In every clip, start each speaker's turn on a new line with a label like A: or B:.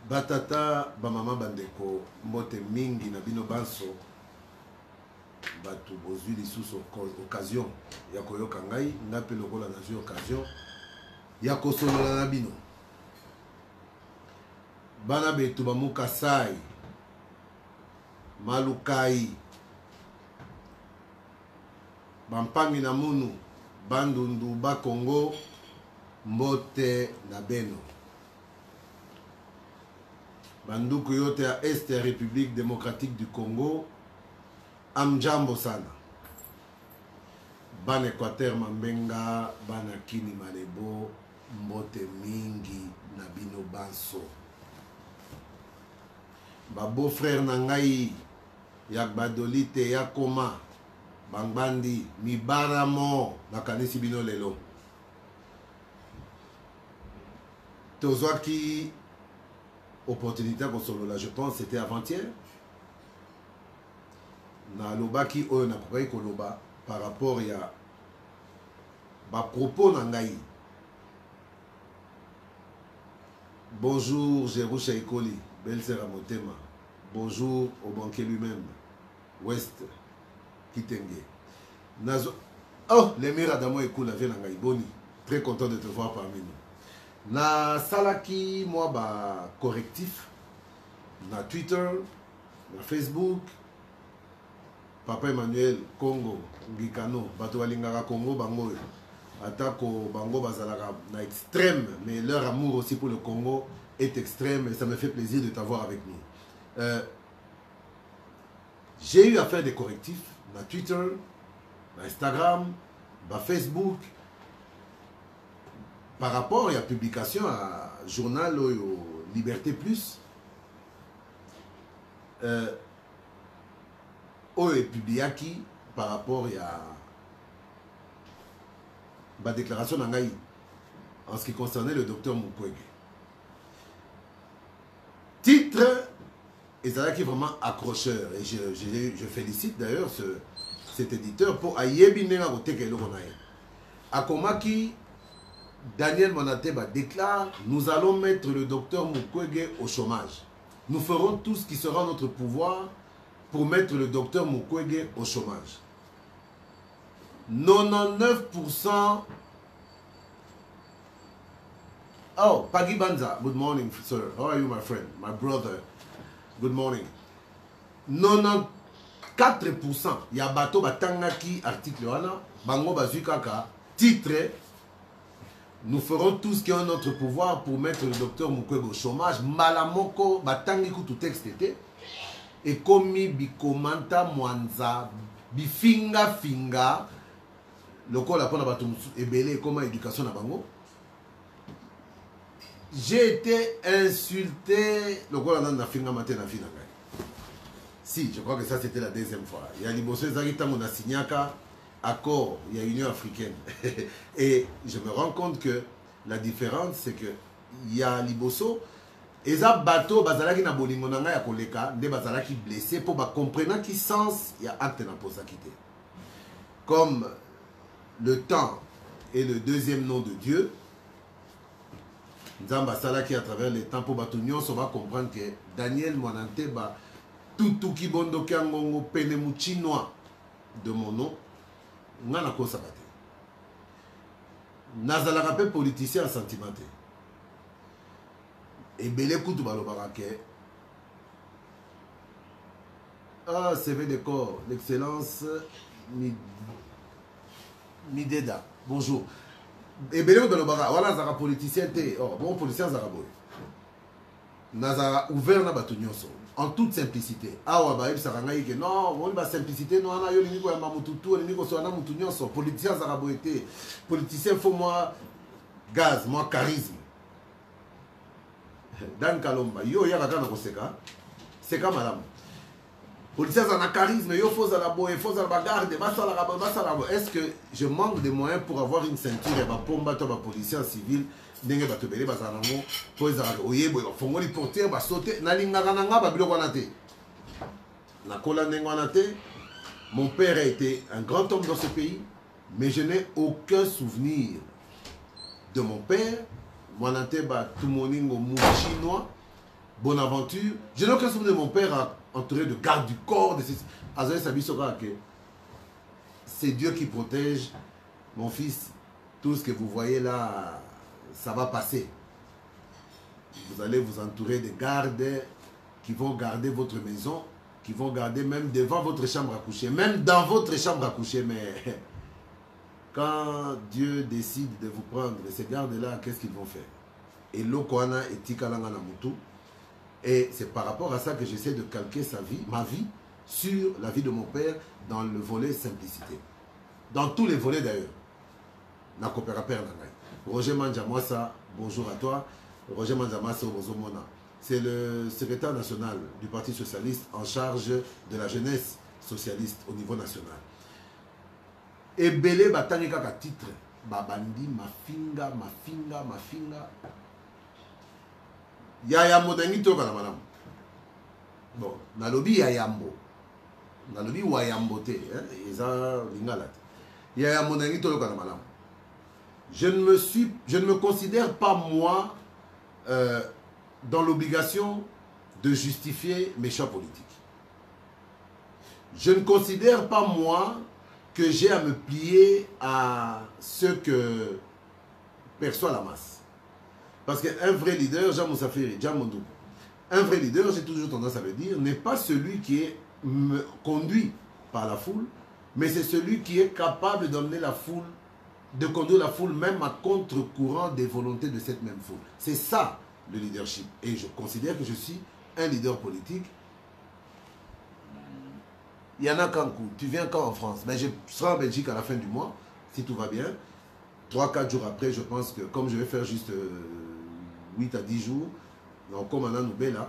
A: Batata, bamama bandeko, mbote mingi na bino banso, batu bozwi lisusu occasion ya koyoka ngai, ngape lokola nazwi occasion ya kosolola na bino. Bana betu bamuka sai, malukai, bampangi na munu, bandundu ba Congo, mbote na beno. Banduku yote ya Est ya République démocratique du Congo, amjambo sana. Ban Équateur Mambenga, bana Kini Malebo, mbote mingi na bino banso. Ba beau-frère nangai, yak badolite yakoma, bangbandi, mibaramo, nakanisi bino lelo. Tozwaki opportunité pour solo là, je pense c'était avant-hier. Na lobaki oyo na kokai koloba par rapport ya ba propos nangai. Bonjour Jerusha Ekoli, belle sœur Motema. Bonjour au banquier lui-même, West Kitenge. Nazo. Oh, l'émir Adamo Ekoli avait nangai boni. Très content de te voir parmi nous. Na salaki moi ba correctif na Twitter, na Facebook. Papa Emmanuel Congo Ngikano bato balingaka Congo bango atako bango bazalaka na extrême, mais leur amour aussi pour le Congo est extrême et ça me fait plaisir de t'avoir avec nous. J'ai eu à faire des correctifs na Twitter, na Instagram, na Facebook. Par rapport à la publication à journal Liberté Plus, est publié par rapport à la déclaration d'Angaï en ce qui concernait le docteur Mukwege. Titre, et c'est qui est vraiment accrocheur, et je félicite d'ailleurs cet éditeur pour Ayebinera Akomaki. Daniel Monateba déclare: nous allons mettre le docteur Mukwege au chômage. Nous ferons tout ce qui sera en notre pouvoir pour mettre le docteur Mukwege au chômage. 99%. Oh, Pagi Banza, good morning, sir. How are you, my friend? My brother. Good morning. 94%. Yabato Batangaki, article 1. Bango Bazukaka, titre. Nous ferons tout ce qui est en notre pouvoir pour mettre le docteur Mukwege au chômage. Malamoko, batangi tout texte était. Et comme bikomanta mwanza, bifinga finga, le corps la pona batum ebele comme éducation na bango. J'ai été insulté, le corps la finga matin na finga. Si, je crois que ça c'était la deuxième fois. Il y a liboso ezakita mona signaka. Accord, il y a Union africaine. Et je me rends compte que la différence, c'est que il y a Liboso, et ça bateau, bazalaki na bolingonanga ya koleka, de bazalaki blessé pour comprendre qui sens il y a acte na posakité. Comme le temps est le deuxième nom de Dieu, Nzamba salaki à travers les temps pour batunyon, on va comprendre que Daniel Mwananteba, tout qui bondo kiangongo penemu chinois de mon nom. Ngana ko sabate nazalaka pe politicien sentimenté et belé kutu balobaka ke ah CV de corps l'excellence Mideda bonjour et belé balobaka voilà zaka politicien té oh bon politicien zaka boy nazara ouvert na batu nyonso en toute simplicité. Awa ba ebisaka que non, on va simplicité non ana yo liniko ya mamututu liniko so ana mutu nyonso politicien zaka boyete. Politicien faut moi gaz, moi charisme. Dan Kalomba yo ya kaka na koseka. Seka madame. Politicien zana charisme, yo faut la boye, faut la bagarde, basala rabo. Est-ce que je manque de moyens pour avoir une ceinture et ba pomba to ba policier civil? Ndenge bato bele bazanango po ezaka oyebo fongoli portier ba sauter na lingaka nanga ba biloko wana te na kola ndenge wana te. Mon père a été un grand homme dans ce pays, mais je n'ai aucun souvenir de mon père Mwananteba Tumoningo Mou chinois Bonaventure. Je n'ai aucun souvenir de mon père entouré de gardes du corps. C'est Dieu qui protège. Mon fils, tout ce que vous voyez là, ça va passer. Vous allez vous entourer de gardes qui vont garder votre maison, qui vont garder même devant votre chambre à coucher, même dans votre chambre à coucher. Mais quand Dieu décide de vous prendre, ces gardes-là, qu'est-ce qu'ils vont faire? Et l'Okwana et Tikalanga Namutu. Et c'est par rapport à ça que j'essaie de calquer ma vie sur la vie de mon père dans le volet simplicité. Dans tous les volets d'ailleurs. Roger Manjamwasa, bonjour à toi. Roger Manjamwasa Obozomona. C'est le secrétaire national du Parti Socialiste en charge de la jeunesse socialiste au niveau national. Et Belé Batani Kaka titre. Babandi, Mafinga. Yaya Modengi Toka na madame. Bon, Nalobi Yayambo. Nalobi Wayambo te. Eza Lingalat. Yaya Modengi Toka na madame. Je ne me considère pas, moi, dans l'obligation de justifier mes choix politiques. Je ne considère pas, moi, que j'ai à me plier à ce que perçoit la masse. Parce qu'un vrai leader, Jean Moussafiri, Jean Mondou, un vrai leader, j'ai toujours tendance à le dire, n'est pas celui qui est conduit par la foule, mais c'est celui qui est capable d'emmener la foule, de conduire la foule même à contre-courant des volontés de cette même foule. C'est ça le leadership. Et je considère que je suis un leader politique. Il y en a qu'un coup. Tu viens quand en France? Ben, je serai en Belgique à la fin du mois, si tout va bien. 3-4 jours après, je pense que comme je vais faire juste 8 à 10 jours, donc comme on a nous là,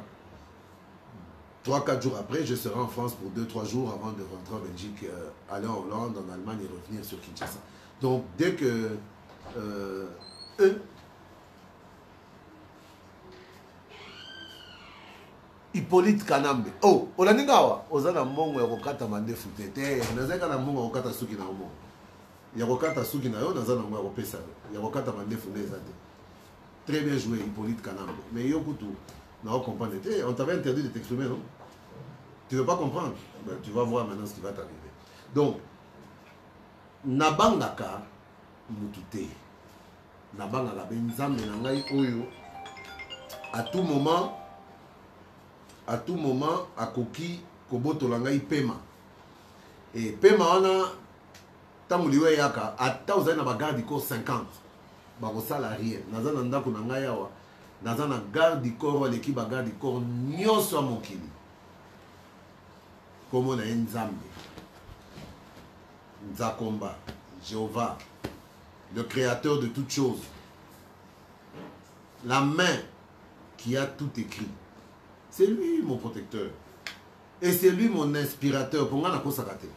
A: 3-4 jours après, je serai en France pour 2-3 jours avant de rentrer en Belgique, aller en Hollande, en Allemagne et revenir sur Kinshasa. Donc, dès que Hippolyte Kanambe. Oh, Olaningawa, Ozana Mongo Yakokata Mande Futete, Nazaka na Mongo Yakokata Suki na Omo. Yakokata Suki na Yo, Nazana Mongo Yakopesa, Yakokata Mande Futete. Très bien joué, Hippolyte Kanambe. Mais Yokutu, on comprendre. On t'avait interdit de t'exprimer, non? Tu ne veux pas comprendre? Ben, tu vas voir maintenant ce qui va t'arriver. Donc, Nabangaka Mutute. Nabangaka Benzambe Nangai Oyo. À tout moment, Akoki Koboto Langai Pema. Et Pema, on a Tamuliwe Yaka, à Taouzana Bagarde du corps 50. Barosala rien. Nazana Ndako Nangayawa. Nazana garde du corps, l'équipe garde du corps, Nyoso Mokili. Comme on a un Nzambe. Nzakomba, Jéhovah, le créateur de toutes choses. La main qui a tout écrit. C'est lui mon protecteur. Et c'est lui mon inspirateur. Pour moi, on a consacré.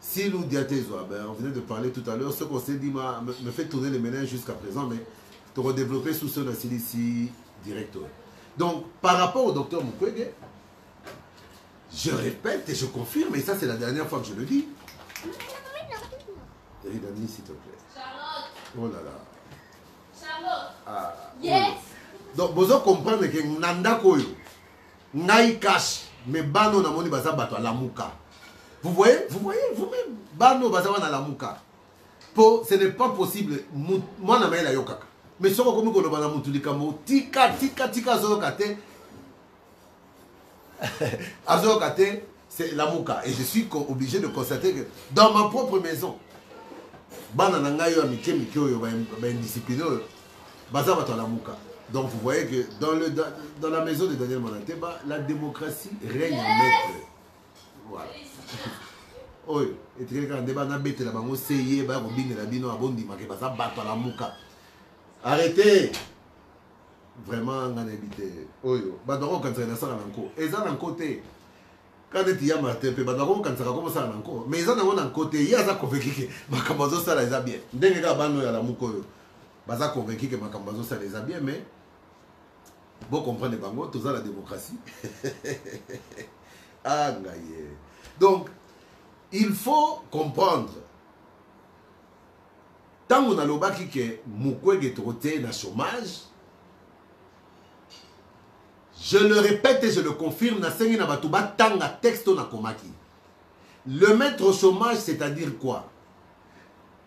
A: Si nous diatézo, on venait de parler tout à l'heure, ce qu'on s'est dit me fait tourner les méninges jusqu'à présent, mais te redévelopper sous ce ici directeur. Donc, par rapport au docteur Mukwege, je répète et je confirme, et ça c'est la dernière fois que je le dis. Ridani, s'il te plaît. Charlotte. Oh là là. Charlotte. Ah, yes. Donc, vous comprenez que Nanda Koyo, Nai Cash, mais Bano Namoni Baza Bato à la Mouka. Vous voyez, vous-même, Bano Baza à la Mouka. Ce n'est pas possible. Moi, je suis là. Mais si vous avez tika Azokate, Azokate, c'est la Mouka. Et je suis obligé de constater que dans ma propre maison, donc vous voyez que dans la maison de Daniel Monateba, la démocratie règne en maître. Voilà. Oui, et tu quand débat na bête la bango seye ba robine la bino abondi ma ke ba battre la muka. Arrêtez. Vraiment on a habité. Oyo, ba doko quand ça na ça nanko. Eza na côté. Quand tu y a Martin pe ba doko quand ça comme ça nanko. Mais eza na côté, ya za convaincu que makambazo ça les a bien. Ndenge ka bano ya la muko yo. Ba za convaincu que makambazo ça les a bien mais bon comprendre bango tout ça la démocratie. Ah ngaye. Donc il faut comprendre. Tant qu'on a l'obaki que Mukwege troté na chômage, Je le répète et je le confirme, le mettre au chômage, c'est-à-dire quoi?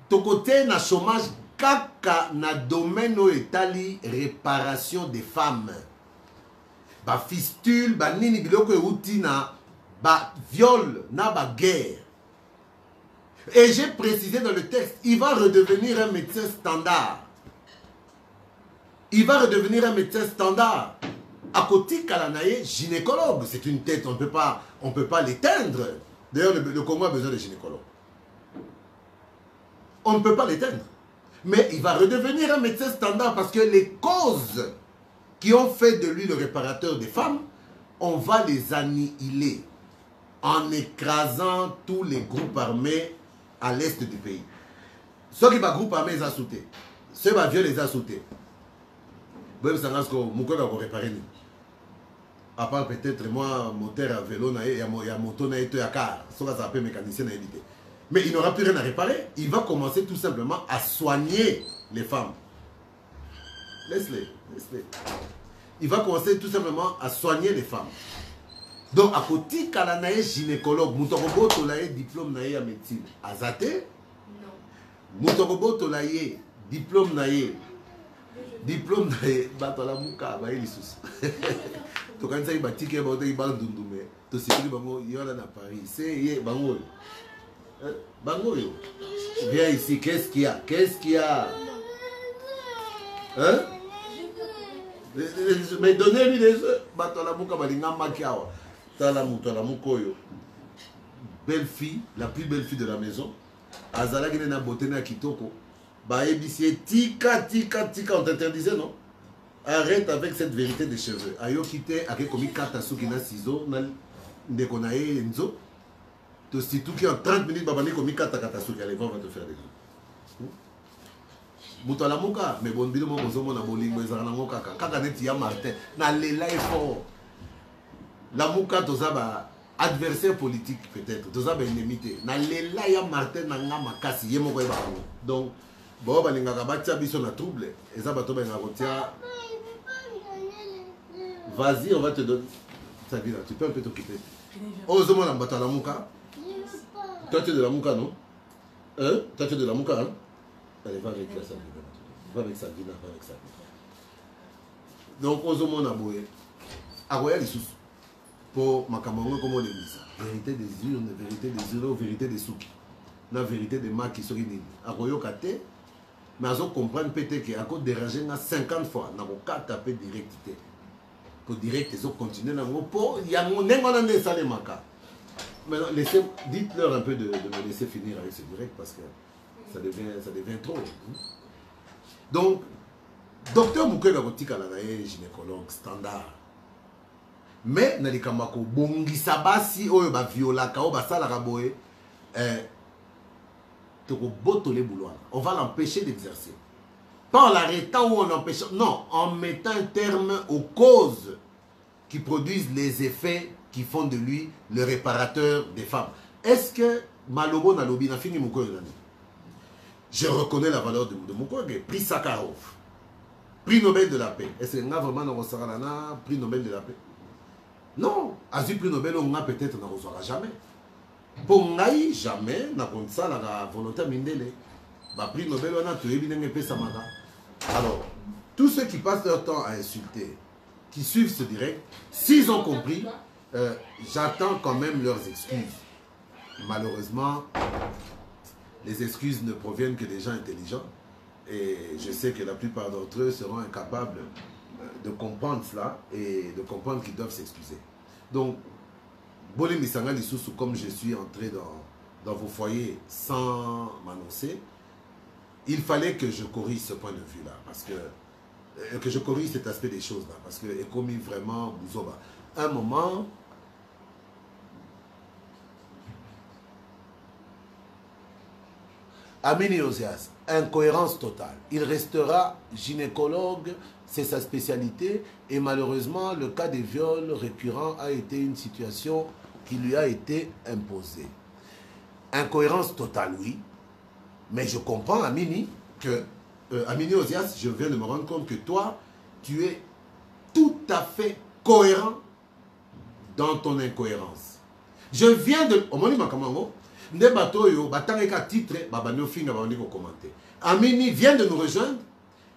A: Ton côté, na chômage, kaka na domaine où etali réparation des femmes. Ba fistule, ba nini biloko euti na ba viol, na ba guerre. Et j'ai précisé dans le texte, il va redevenir un médecin standard. Il va redevenir un médecin standard. À côté Kalanaye, gynécologue, c'est une tête, on ne peut pas l'éteindre. D'ailleurs, le Congo a besoin de gynécologues. On ne peut pas l'éteindre. Mais il va redevenir un médecin standard parce que les causes qui ont fait de lui le réparateur des femmes, on va les annihiler en écrasant tous les groupes armés à l'est du pays. Ceux qui vont groupe armé, ils ont sauté. Ceux qui vont violer, ils ont sauté. Vous savez ce que je vais réparer. À part peut-être moi, moteur à vélo, il y a moto, il y a car. Ça s'appelle mécanicien. Mais il n'aura plus rien à réparer. Il va commencer tout simplement à soigner les femmes. Laisse-les. Il va commencer tout simplement à soigner les femmes. Donc, à côté, quand on est gynécologue, Moutorobo, tu as diplôme en médecine. Azate? Non. Moutorobo, tu as diplôme diplôme bato la muka ba ili sus to kanisa ibatike ba to ibang dundume to sikuli bango yola na Paris c'est ye bango yo viens ici, qu'est-ce qu'il y a hein mais donnez-lui des bato la muka balinga makiawa tala muto la mukoyo belle fille, la plus belle fille de la maison azala qui na beauté na kitoko. Bah, tika, on t'interdisait, non? Arrête avec cette vérité des cheveux. Ayo kite, ake komi kata souki na ciseau, na ndekonaye enzo. To si tout qui en 30 minutes, babani komi kata souki, allez, va te faire des choses. Mouto la mouka, mais bon, bido mo bozomo na bolingo, ezara na mouka, kaka neti ya Martin, na lela effort. La mouka, toza ba adversaire politique peut-être, toza ba ennemité. Na lela ya Martin, na nga makasi, ye moko eba. Donc, bon, biso na trouble. Vas-y, on va te donner. Sabina, tu peux un peu t'occuper. Oh, Zomo Lambata la Mouka. Toi, tu es de la Mouka, non? Hein? Toi, tu es de la Mouka, hein? Allez, va avec la Sabina. Va avec Sabina. Donc, Ozomo Naboé. Aroya les sous. Pour Makamango, comment on dit ça? Vérité des urnes, vérité des urnes, vérité des souki. La vérité des marques qui sont nini. Aroyo Kate. Mais ils comprennent peut-être qu'à cause déranger 50 fois, ils n'ont pas tapé directité. Pour direct, ils ont continué. Il y a un maintenant, dites-leur un peu de me laisser finir avec ce direct parce que ça devient trop. Donc, docteur Moukela Rotika est gynécologue standard. Mais, Nalikamako, Bongi Sabasi, Oyoba Viola, Kaoba Salaraboe, on va l'empêcher d'exercer. Pas en l'arrêtant ou en l'empêchant. Non, en mettant un terme aux causes qui produisent les effets qui font de lui le réparateur des femmes. Est-ce que Malobo Nalobi n'a fini Moukoye? Je reconnais la valeur de Moukoye. Prix Sakharov. Prix Nobel de la paix. Est-ce qu'il y a vraiment un prix Nobel de la paix? Non. Azu prix Nobel, on a peut-être ne reçoit jamais. Pour Naï, jamais, n'a pas ça la volonté mindele. Bah, prix Nobel, on a tué bien épais samada. Alors, tous ceux qui passent leur temps à insulter, qui suivent ce direct, s'ils ont compris, j'attends quand même leurs excuses. Malheureusement, les excuses ne proviennent que des gens intelligents. Et je sais que la plupart d'entre eux seront incapables de comprendre cela et de comprendre qu'ils doivent s'excuser. Donc, Bolé Misanga Lissoussou, comme je suis entré dans vos foyers sans m'annoncer, il fallait que je corrige ce point de vue-là, parce que je corrige cet aspect des choses-là, parce que est commis vraiment Bouzoba. Un moment, Amini Ozias, incohérence totale. Il restera gynécologue, c'est sa spécialité, et malheureusement, le cas des viols récurrents a été une situation qui lui a été imposée. Incohérence totale, oui, mais je comprends, Amini, que Amini Ozias, je viens de me rendre compte que toi, tu es tout à fait cohérent dans ton incohérence. Je viens de... Amini vient de nous rejoindre.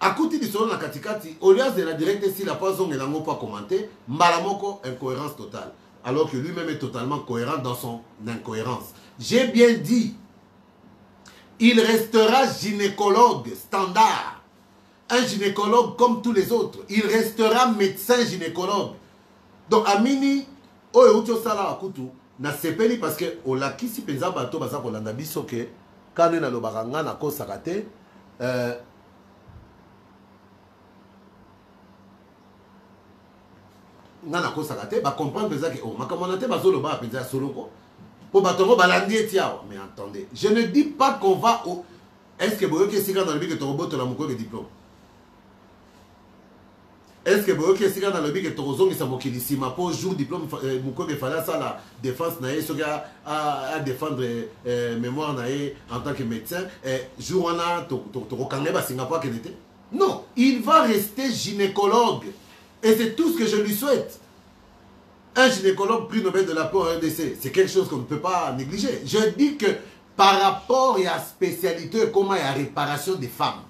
A: À côté du salon de la Katikati, au lieu de la directe ici, la poisson et la pas commenté, Malamoko, incohérence totale. Alors que lui-même est totalement cohérent dans son incohérence. J'ai bien dit, il restera gynécologue standard. Un gynécologue comme tous les autres. Il restera médecin gynécologue. Donc, Amini, Oyo Sala Akutu, na sepeli parce que au laki si penza bato baza kolanda biso ke kana na lobaranga na ko sakate na ko sakate ba comprendre penza que oh makamona te bazolo ba penza solo ko po batongo balandi etiao. Mais attendez, je ne dis pas qu'on va au... Est-ce que boyo ke sika dans le but que ton robot la moko de diplôme? Est-ce que boyo ke sika dans le but que ton rozongi sa mokilisima pour jour diplôme moko ke fala ça la défense na so à défendre mémoire na en tant que médecin jour on a to rokangé ba Singapour qu'il était? Non, il va rester gynécologue et c'est tout ce que je lui souhaite. Un gynécologue prix Nobel de la paix en RDC, c'est quelque chose qu'on ne peut pas négliger. Je dis que par rapport à la spécialité comme à la réparation des femmes,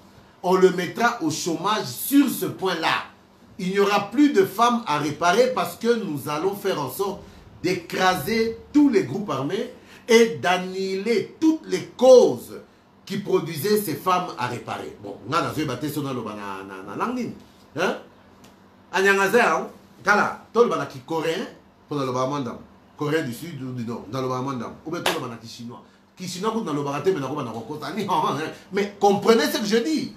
A: on le mettra au chômage sur ce point-là. Il n'y aura plus de femmes à réparer parce que nous allons faire en sorte d'écraser tous les groupes armés et d'annihiler toutes les causes qui produisaient ces femmes à réparer. Bon, on a battu sur la langue. Hein? Kala, tout le monde qui coréen pour le Bamandam, coréen du sud ou du nord, dans le Bamandam, ou bien tout le monde qui chinois. Qui chinois dans le baraté, mais comprenez ce que je dis.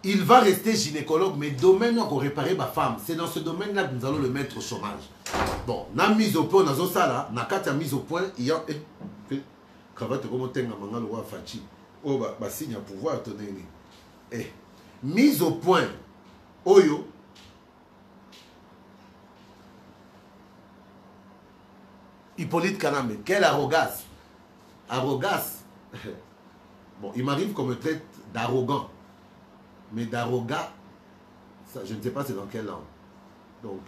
A: Il va rester gynécologue, mais domaine où on réparer ma femme, c'est dans ce domaine-là que nous allons le mettre au chômage. Bon, la mise au point, dans ça là, na kata mise au point, il y a cravate comme tenga manga le roi Fachi. Oh bah signe à pouvoir tenir. Mise au point, Oyo. Hippolyte Kanambe, quelle arrogance. Arrogance. Bon, il m'arrive qu'on me traite d'arrogant. Mais d'arrogant, ça, je ne sais pas c'est dans quelle langue. Donc,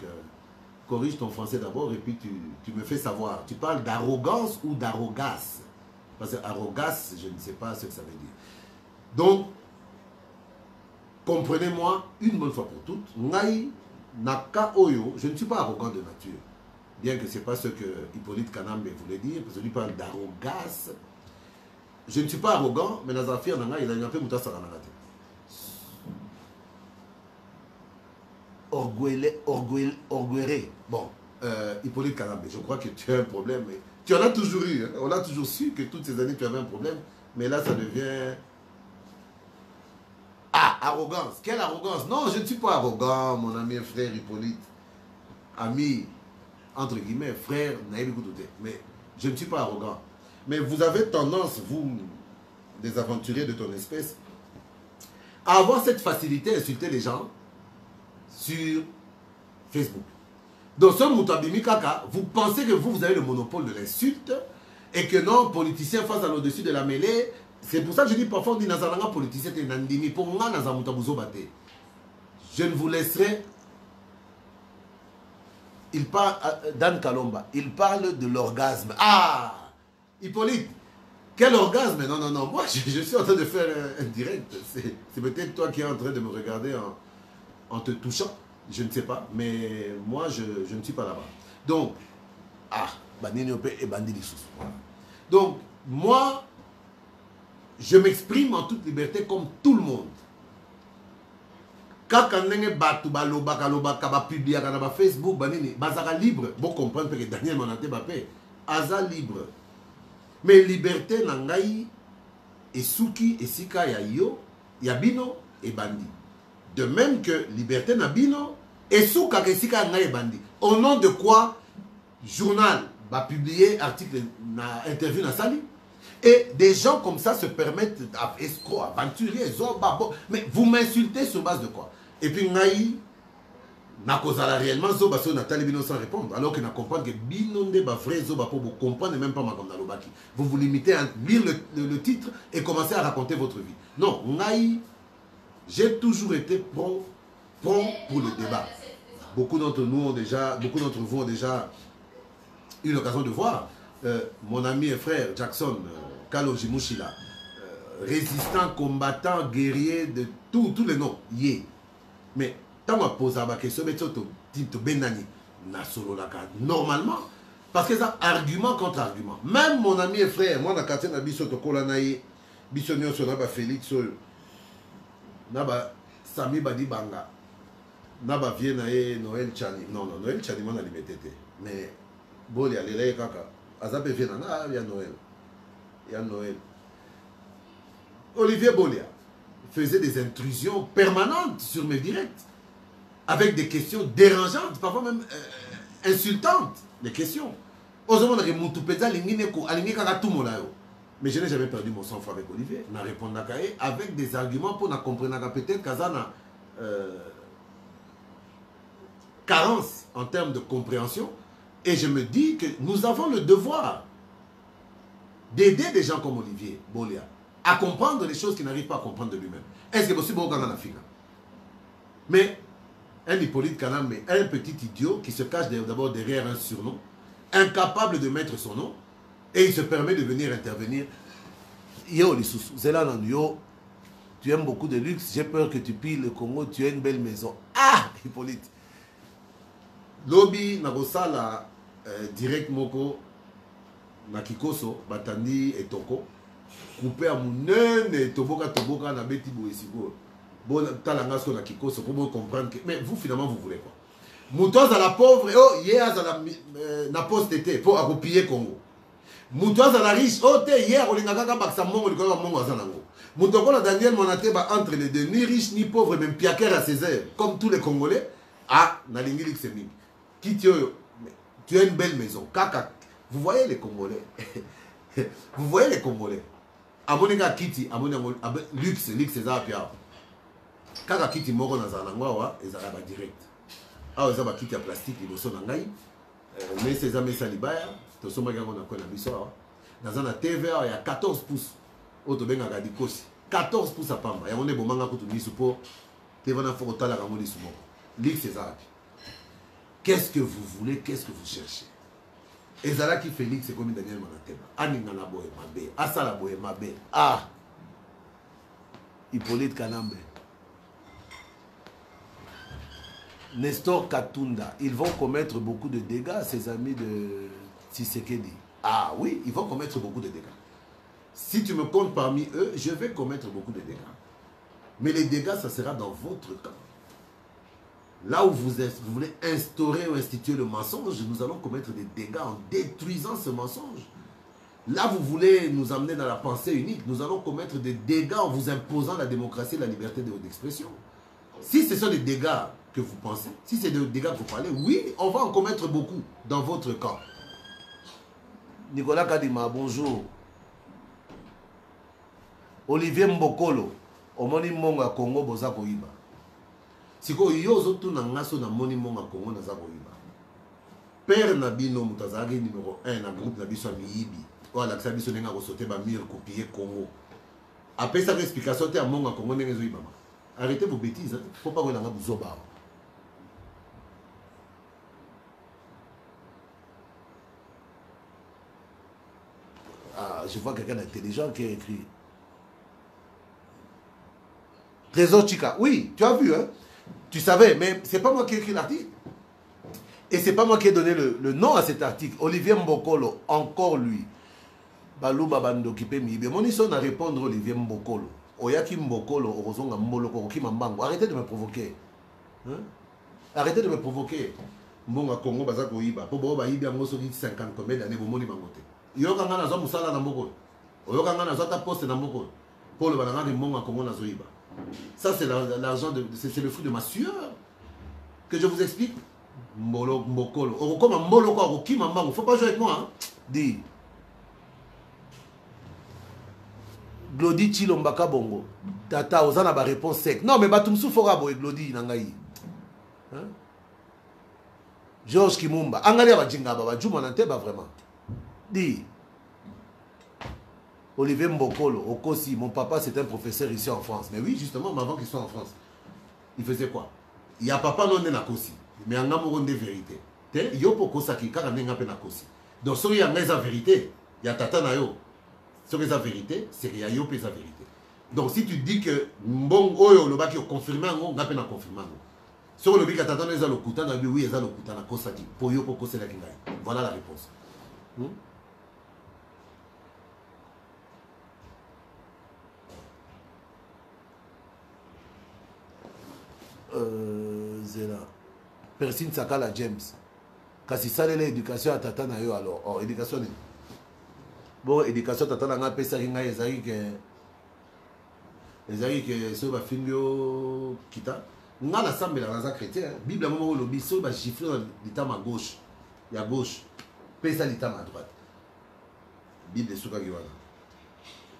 A: corrige ton français d'abord et puis tu me fais savoir. Tu parles d'arrogance ou d'arrogace? Parce que arrogace, je ne sais pas ce que ça veut dire. Donc, comprenez-moi une bonne fois pour toutes. Ngai Naka Oyo, je ne suis pas arrogant de nature. Bien que ce n'est pas ce que Hippolyte Kanambe voulait dire, parce que lui parle d'arrogance. Je ne suis pas arrogant, mais dans l'affaire, il a un peu de orgueillé. Bon, Hippolyte Kanambe, je crois que tu as un problème. Tu en as toujours eu. Hein? On a toujours su que toutes ces années, tu avais un problème. Mais là, ça devient... Ah, arrogance. Quelle arrogance? Non, je ne suis pas arrogant, mon ami et frère Hippolyte. Ami, entre guillemets, frère, mais je ne suis pas arrogant. Mais vous avez tendance, vous, des aventuriers de ton espèce, à avoir cette facilité à insulter les gens sur Facebook. Dans ce Moutabimi Kaka, vous pensez que vous avez le monopole de l'insulte et que non, politiciens face à l'au-dessus de la mêlée. C'est pour ça que je dis parfois, on dit Nazaranga politicien, t'es Nandimi, pour moi, Nazamutabouzo Bate. Je ne vous laisserai. Il parle, Dan Kalomba, il parle de l'orgasme. Ah, Hippolyte, quel orgasme? Non, non, non, moi je suis en train de faire un direct. C'est peut-être toi qui es en train de me regarder en te touchant. Je ne sais pas, mais moi je ne suis pas là-bas. Donc, Bandiniope et Bandilisus. Donc, moi, je m'exprime en toute liberté comme tout le monde. Quand on est battu, publié sur Facebook, bazaka libre. Bon comprendre que Daniel Monate Bappé, aza libre. Mais liberté nangai et Suki et Sika ya yo, Yabino et Bandi. De même que liberté nabino et Suka et Sika ngai Bandi. Au nom de quoi journal va publier article na interview na sali. Et des gens comme ça se permettent escrocs, aventuriers, mais vous m'insultez sur base de quoi? Et puis, Naï, Nakozala réellement, Zoba, so Nathalie Bino sans répondre. Alors que n'a comprendre que Binonde, ba vrai Zoba, pour vous comprendre, même pas Magam Nalobaki. Vous vous limitez à lire le titre et commencer à raconter votre vie. Non, Naï, j'ai toujours été prompt pour le débat. beaucoup d'entre vous ont déjà eu l'occasion de voir. Mon ami et frère Jackson Kalo Jimushila, résistant, combattant, guerrier de tous les noms. Yeah. Mais quand on pose la question, normalement, parce que ça argument contre argument. Même mon ami et frère, moi, dans le quartier, Félix, Sami Badi Banga, Naba Viena et Noël Chani. Non, Noël Chani, moi, on a limité. Mais, bon, il y a les kaka. Azapé Viena, il y a Noël. Il y a Noël. Olivier Bolia faisait des intrusions permanentes sur mes directs, avec des questions dérangeantes, parfois même insultantes, des questions. Mais je n'ai jamais perdu mon sang-froid avec Olivier. Je réponds avec des arguments pour comprendre peut-être qu'il y a carence en termes de compréhension. Et je me dis que nous avons le devoir d'aider des gens comme Olivier Bolia à comprendre les choses qu'il n'arrive pas à comprendre de lui-même. Est-ce que c'est possible au Ghana? Mais un Hippolyte Kanambe, un petit idiot qui se cache d'abord derrière un surnom, incapable de mettre son nom, et il se permet de venir intervenir. Yo, yo, tu aimes beaucoup de luxe, j'ai peur que tu pilles le Congo, tu as une belle maison. Ah, Hippolyte. Lobby, Nagosala, direct Moko, Nakikoso, Batandi et Toko, coupé à mon et Toboka, na Beti Boesigo. Bon, Talangasko, Nakikoso, pour comprendre que. Mais vous, finalement, vous voulez quoi? Moutoise à la pauvre, oh, hier, à la poste été, pour appuyer Congo. Moutoise à la riche, oh, hier, on a gagné par sa mongo, on a gagné par sa mongo. Moutokola Daniel Monaté, entre les deux, ni riche, ni pauvre, même Piaker à Césaire, comme tous les Congolais. Ah, Nalingi Seming. Qui tu as une belle maison. Kaka, vous voyez les Congolais. Vous voyez les Congolais. Amonika Kiti, luxe, c'est ça, Pia. Kaka Kiti Moro Nazanangwa, et Zaraba direct. Ah, ils ont quitté plastique, ils sont en Gaï. Mais ces amis salibaya, ils sont en dans un TVA, il y a 14 pouces. Auto benga gadi kosi. 14 pouces à Pamba. Il y a un bon manga pour tout le monde. Tu vas faire autant la ramoni sous moi. Ligue ces arts. Qu'est-ce que vous voulez? Qu'est-ce que vous cherchez? Et Zara qui Félix, c'est comme Daniel Manateba. Aningana boye mabe. Asala boye mabe. Ah! Hippolyte Kanambe. Nestor Katunda, ils vont commettre beaucoup de dégâts, ces amis de Tshisekedi. Ah oui, ils vont commettre beaucoup de dégâts. Si tu me comptes parmi eux, je vais commettre beaucoup de dégâts. Mais les dégâts, ça sera dans votre camp. Là où vous voulez instaurer ou instituer le mensonge, nous allons commettre des dégâts en détruisant ce mensonge. Là, vous voulez nous amener dans la pensée unique, nous allons commettre des dégâts en vous imposant la démocratie et la liberté d'expression. Si ce sont des dégâts que vous pensez, si c'est des dégâts que vous parlez, oui, on va en commettre beaucoup dans votre camp. Nicolas Kadima, bonjour. Olivier Mbokolo, Omoni Monga Congo Boza Koiba. Si vous avez un moni Monga Congo Naza Koiba. Père Nabino Mutazagi numéro 1 dans le groupe Nabiso Miyibi. Ou à l'accès Nabiso Nenga Rosote Bamir copier Congo. Après ça, l'explication est à Monga Congo Nenga Zoiba. Arrêtez vos bêtises, il ne faut pas que vous zoba. Ah, je vois quelqu'un d'intelligent qui a écrit. Trésor Chica, oui, tu as vu, hein? Tu savais, mais c'est pas moi qui ai écrit l'article. Et c'est pas moi qui ai donné le nom à cet article. Olivier Mbokolo, encore lui. Balou Babando qui peut m'y mon histoire à répondre Olivier Mbokolo. Oyaki Mbokolo, Orozonga Mboloko, Kimambango. Arrêtez de me provoquer. Hein? Arrêtez de me provoquer. Mbonga Congo Bazako Iba. Pour Boba Iba, moi, 50 combien d'années, vous m'avez bangoté. Yokanga na zo musala na Mbokolo. Oyokanga na zo ta poste na Mbokolo. Pour le Bananga de Mbonga Congo na Zoiba. Ça, c'est l'argent, c'est le fruit de ma sueur. Que je vous explique. Mbokolo. Orokoma Mboloko, Orokimambango. Il ne faut pas jouer avec moi. Hein? Dis. Glody Chilombaka Bongo. Tata, Ozana ba réponse sec. Non, mais Batumsou Fora Boy Glody Nangaï. Hein? Georges Kimumba. Angalia Bajinga Baba. Djouma Nanteba vraiment. Dis. Olivier Mbokolo, Okosi, mon papa c'est un professeur ici en France. Mais oui, justement, avant qu'il soit en France, il faisait quoi? Il y a papa non né Nakosi. mais en amour de vérité. Yo pour kosa qui car n'enga pe na kosi. Donc so ya ngeza vérité, ya tata na yo. So ngeza vérité, c'est ya yo pe sa vérité. Donc si tu dis que bon oyo lo ba ki confirmer ngo nga pe na confirmer ngo. So lo bi ka tata na eza lo kuta na bi oui eza lo kuta na kosa ki pour yo pour kosa la kingai. Voilà la réponse. Zela Persine Sakala James kasi salela éducation à tata na yo alors oh éducation ni bon éducation tata na nga pesa kinga ezali que so ba fingo kita nga na sambela na za chrétien bible mo lo biso ba gifler dans l'état à gauche ya gauche pesa l'état à droite bible suka kiwana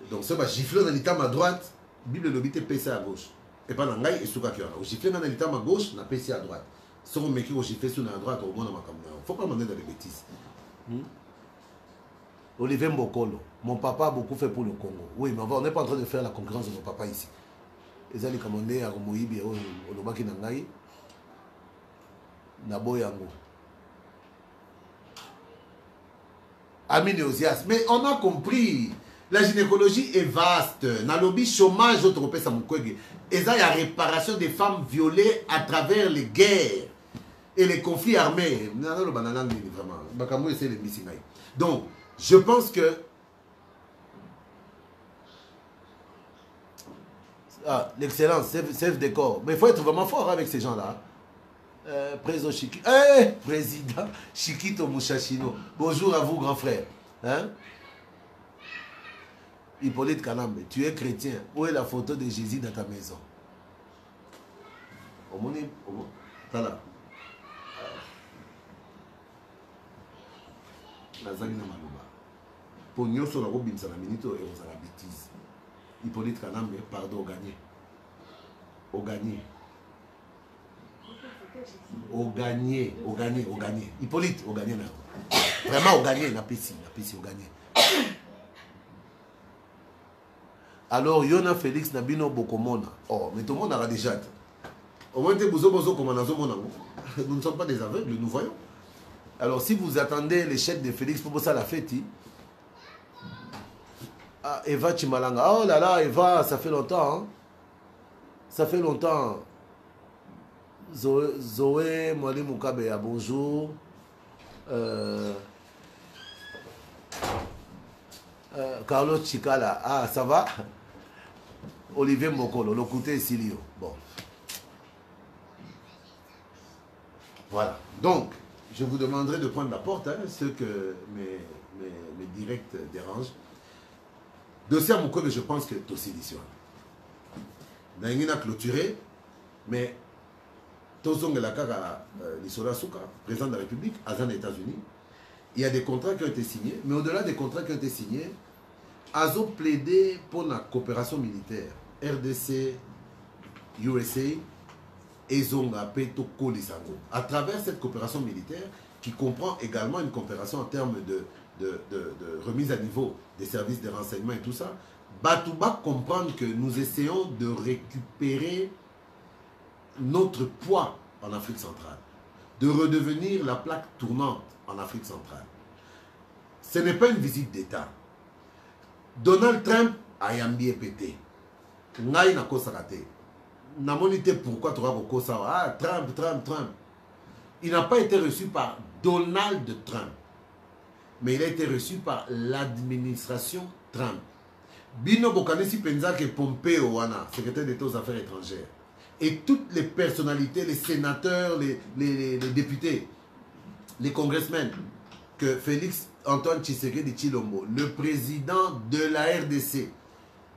A: donc so ba gifler dans l'état à droite bible lo bité pesa à gauche et pas dans ngai et suka kiwana au gifler dans l'état à gauche na pesa à droite. Si on met qui au gifler sur la droite, au moins, il ne faut pas demander dans les bêtises. Olivier Mbokolo, mon papa a beaucoup fait pour le Congo. Oui, mais on n'est pas en train de faire la concurrence de mon papa ici. Ils allaient commander à Romoïbi, au Lobaki Nangaï, Naboyango. Amine Osias. Mais on a compris. La gynécologie est vaste. Dans le lobby chômage, autre pays, ça m'oukwege. Et ça, il y a réparation des femmes violées à travers les guerres et les conflits armés. Donc, je pense que l'excellence, c'est décor. Mais il faut être vraiment fort avec ces gens-là. Président Chiquito, président Chiquito Mouchachino. Bonjour à vous, grand frère. Hein? Hippolyte Kanambe, tu es chrétien. Où est la photo de Jésus dans ta maison? Voilà. Nazali na maloba. Pour nous, sur la robe, il y a une minute et on a la bêtise. Hippolyte Kanambe, pardon, au gagné. Au gagné. Hippolyte, au gagné. Vraiment, au gagné, na pesi, au gagné. Alors, Yona Félix Nabino Bokomona. Oh, mais tout le monde a déjà. Au moins, nous ne sommes pas des aveugles, nous voyons. Alors, si vous attendez l'échec de Félix pour ça la fête, ah, Eva Chimalanga. Oh là là, Eva, ça fait longtemps. Hein? Ça fait longtemps. Zoé Mwali Mukabeya, bonjour. Carlos Chikala, ah, ça va? Olivier Mokolo, le côté Silio. Bon. Voilà. Donc, je vous demanderai de prendre la porte, hein, ceux que mes directs dérangent. Dossier à mon côté, je pense que c'est aussi édition. N'a clôturé, mais Tozong Lakara Lissola Souka, président de la République, à les États-Unis, il y a des contrats qui ont été signés, mais au-delà des contrats qui ont été signés, Azo plaidé pour la coopération militaire. RDC, USA et Zonga Peto Kolisango. À travers cette coopération militaire, qui comprend également une coopération en termes de remise à niveau des services de renseignement et tout ça, Batouba comprendre que nous essayons de récupérer notre poids en Afrique centrale, de redevenir la plaque tournante en Afrique centrale. Ce n'est pas une visite d'État. Donald Trump a yambi pété. Ngai na kosakate. Na monité pourquoi tu vas kosa ah Trump. Il n'a pas été reçu par Donald Trump, mais il a été reçu par l'administration Trump. Bino Bokanesi penza que Pompeo wana, secrétaire d'État aux affaires étrangères, et toutes les personnalités, les sénateurs, les députés, les congressmen, que Félix Antoine Tshisekedi Tshilombo, le président de la RDC,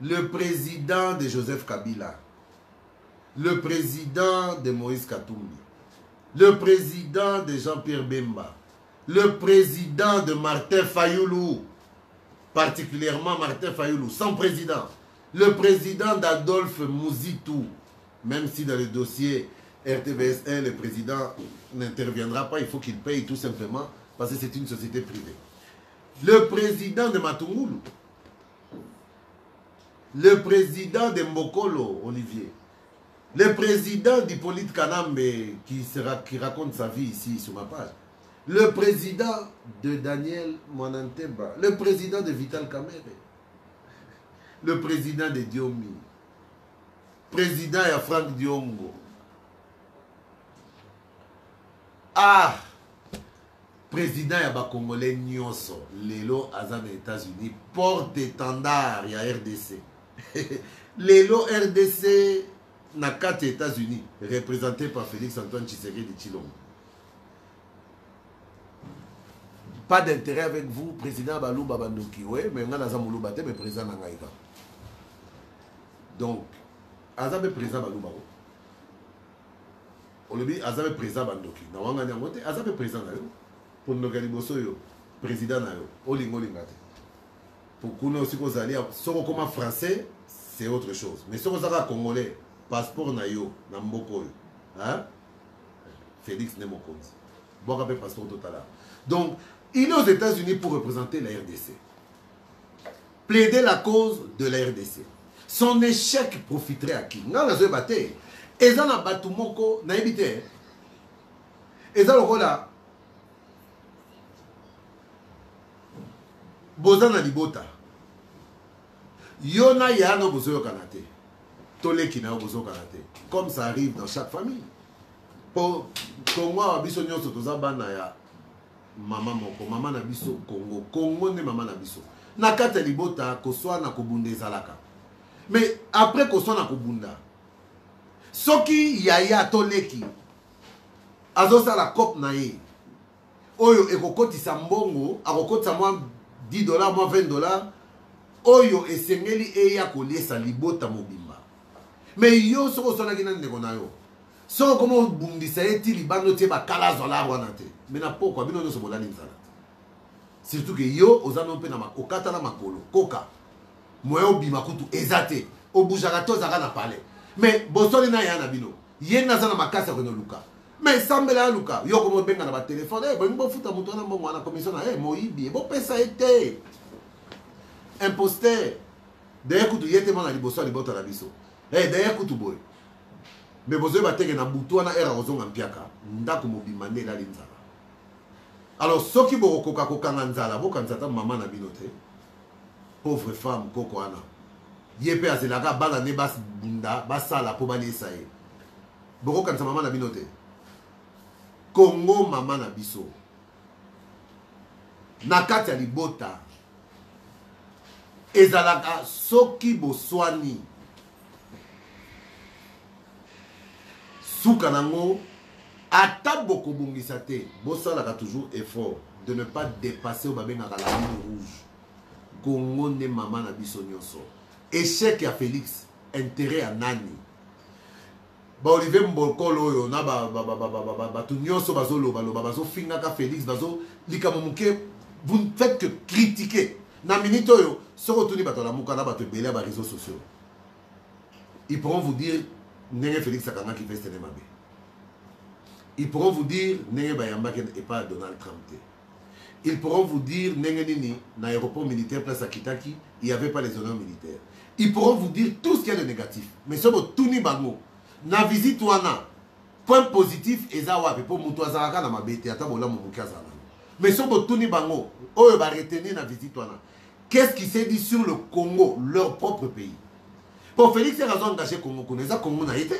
A: le président de Joseph Kabila, le président de Moïse Katumbi, le président de Jean-Pierre Bemba, le président de Martin Fayoulou, particulièrement Martin Fayoulou, son président, le président d'Adolphe Mouzitou, même si dans le dossier RTVS 1, le président n'interviendra pas, il faut qu'il paye tout simplement, parce que c'est une société privée. Le président de Matungulu, le président de Mbokolo, Olivier, Le président d'Hippolyte Kanambe qui raconte sa vie ici sur ma page. Le président de Daniel Mwananteba. Le président de Vital Kamerhe. Le président de Diomi. Président de Franck Diongo. Ah! Président ya ba Congolais nyonso lelo aza na États-Unis porte-étendard ya RDC. Lelo RDC na 4 États-Unis représenté par Félix Antoine Tshisekedi Tshilombo. Pas d'intérêt avec vous, président Balouba Bandoki. Oui, mais on a mais président Nangaïka. Donc, Azabe président Balouba. On le dit, Azabe président Bandoki. Azabe président Nayo. Pour nous galiboso yo, président Nayo. Olingo lingate. Pour qu'on aussi qu'on allie, si on commence français, c'est autre chose. Mais si on s'arrête congolais, passeport Nayo, Namboko, hein? Félix Nemokonzi. Bon, rappel passeport total. Donc, il est aux États-Unis pour représenter la RDC. Plaider la cause de la RDC. Son échec profiterait à qui? Non, la zone battée. Et ça n'a pas tout mon co, n'a évité. Et ça, le rôle là. Bozana libota. Yona yano bozo kanate. Tole kina bozo kanate. Comme ça arrive dans chaque famille. Pour moi, bisonyo sotoza bana ya maman moko, maman na biso Congo, Congo ne maman na biso. Na kata libota koswa na kobunda ezalaka. Mais après koswa na kobunda. Soki yaya toleki. Azosa la cop na ye. Oyo ekokoti sambongo, akokoti moi $10, moi $20. Oyo esengeli eya kolesa libota mobimba. Mais yo soko sona kina ndeko na yo. Soko komo bundisa eti libano te ba kala zola wana te. Mais na poko bino no so bolali nzala. Surtout que yo ozano pe na makokata na makolo. Koka. Moyo bima kutu ezate. Obujaka to zaka na pale. Mais bosoli na ya na bino. Ye na zana makasa ko no luka. Mais sambela luka. Yo komo benga na ba téléphone. Eh bo futa muto na mbongo na commission na moyibi. Bo pesa ete. Imposteur. D'ailleurs kutu yete mona liboso libota na biso. Eh d'ailleurs kutu boy. Mais vous avez na butu na era ozonga mpiaka ndako mobima nde la linzala. Alors soki bo koka koka nzala bo kanzata maman na binote. Pauvre femme koko ana. Yepe azelaka bana ne bas bunda basala po bali esaye. Boko kanza maman na binote. Congo maman na biso. Na kati ya libota. Ezalaka soki boswani. Soukanango, ata boko bongisa te, bosalaka toujours effort de ne pas dépasser au babenga la ligne rouge. Congo ne maman na biso nyonso. Échec à Félix, intérêt à nani. Ba Olivier Mbokolo yo na ba tu nyonso bazolo baloba bazo finga ka Félix bazo likamomuke, vous ne faites que critiquer. Na minute yo, soko tuni bato la muka na bato belé ba réseaux sociaux. Ils pourront vous dire Nenge Félix Akanga qui fait Sénémabe. Ils pourront vous dire Nenge Bayamba et pas Donald Trump. Ils pourront vous dire Nenge Nini, dans l'aéroport militaire place à Kitaki, il n'y avait pas les honneurs militaires. Ils pourront vous dire tout ce qu'il y a de négatif. Mais ce tout ni bango. Na visite wana, point positif, ezawa, pour Moutouazaraka na mabete, atabola moukazana. Mais ce tout ni bango, eux va retenir na visite wana. Qu'est-ce qui s'est dit sur le Congo, leur propre pays? Pour Félix, il a raison d'engager Congo. Est-ce que Congo n'a été?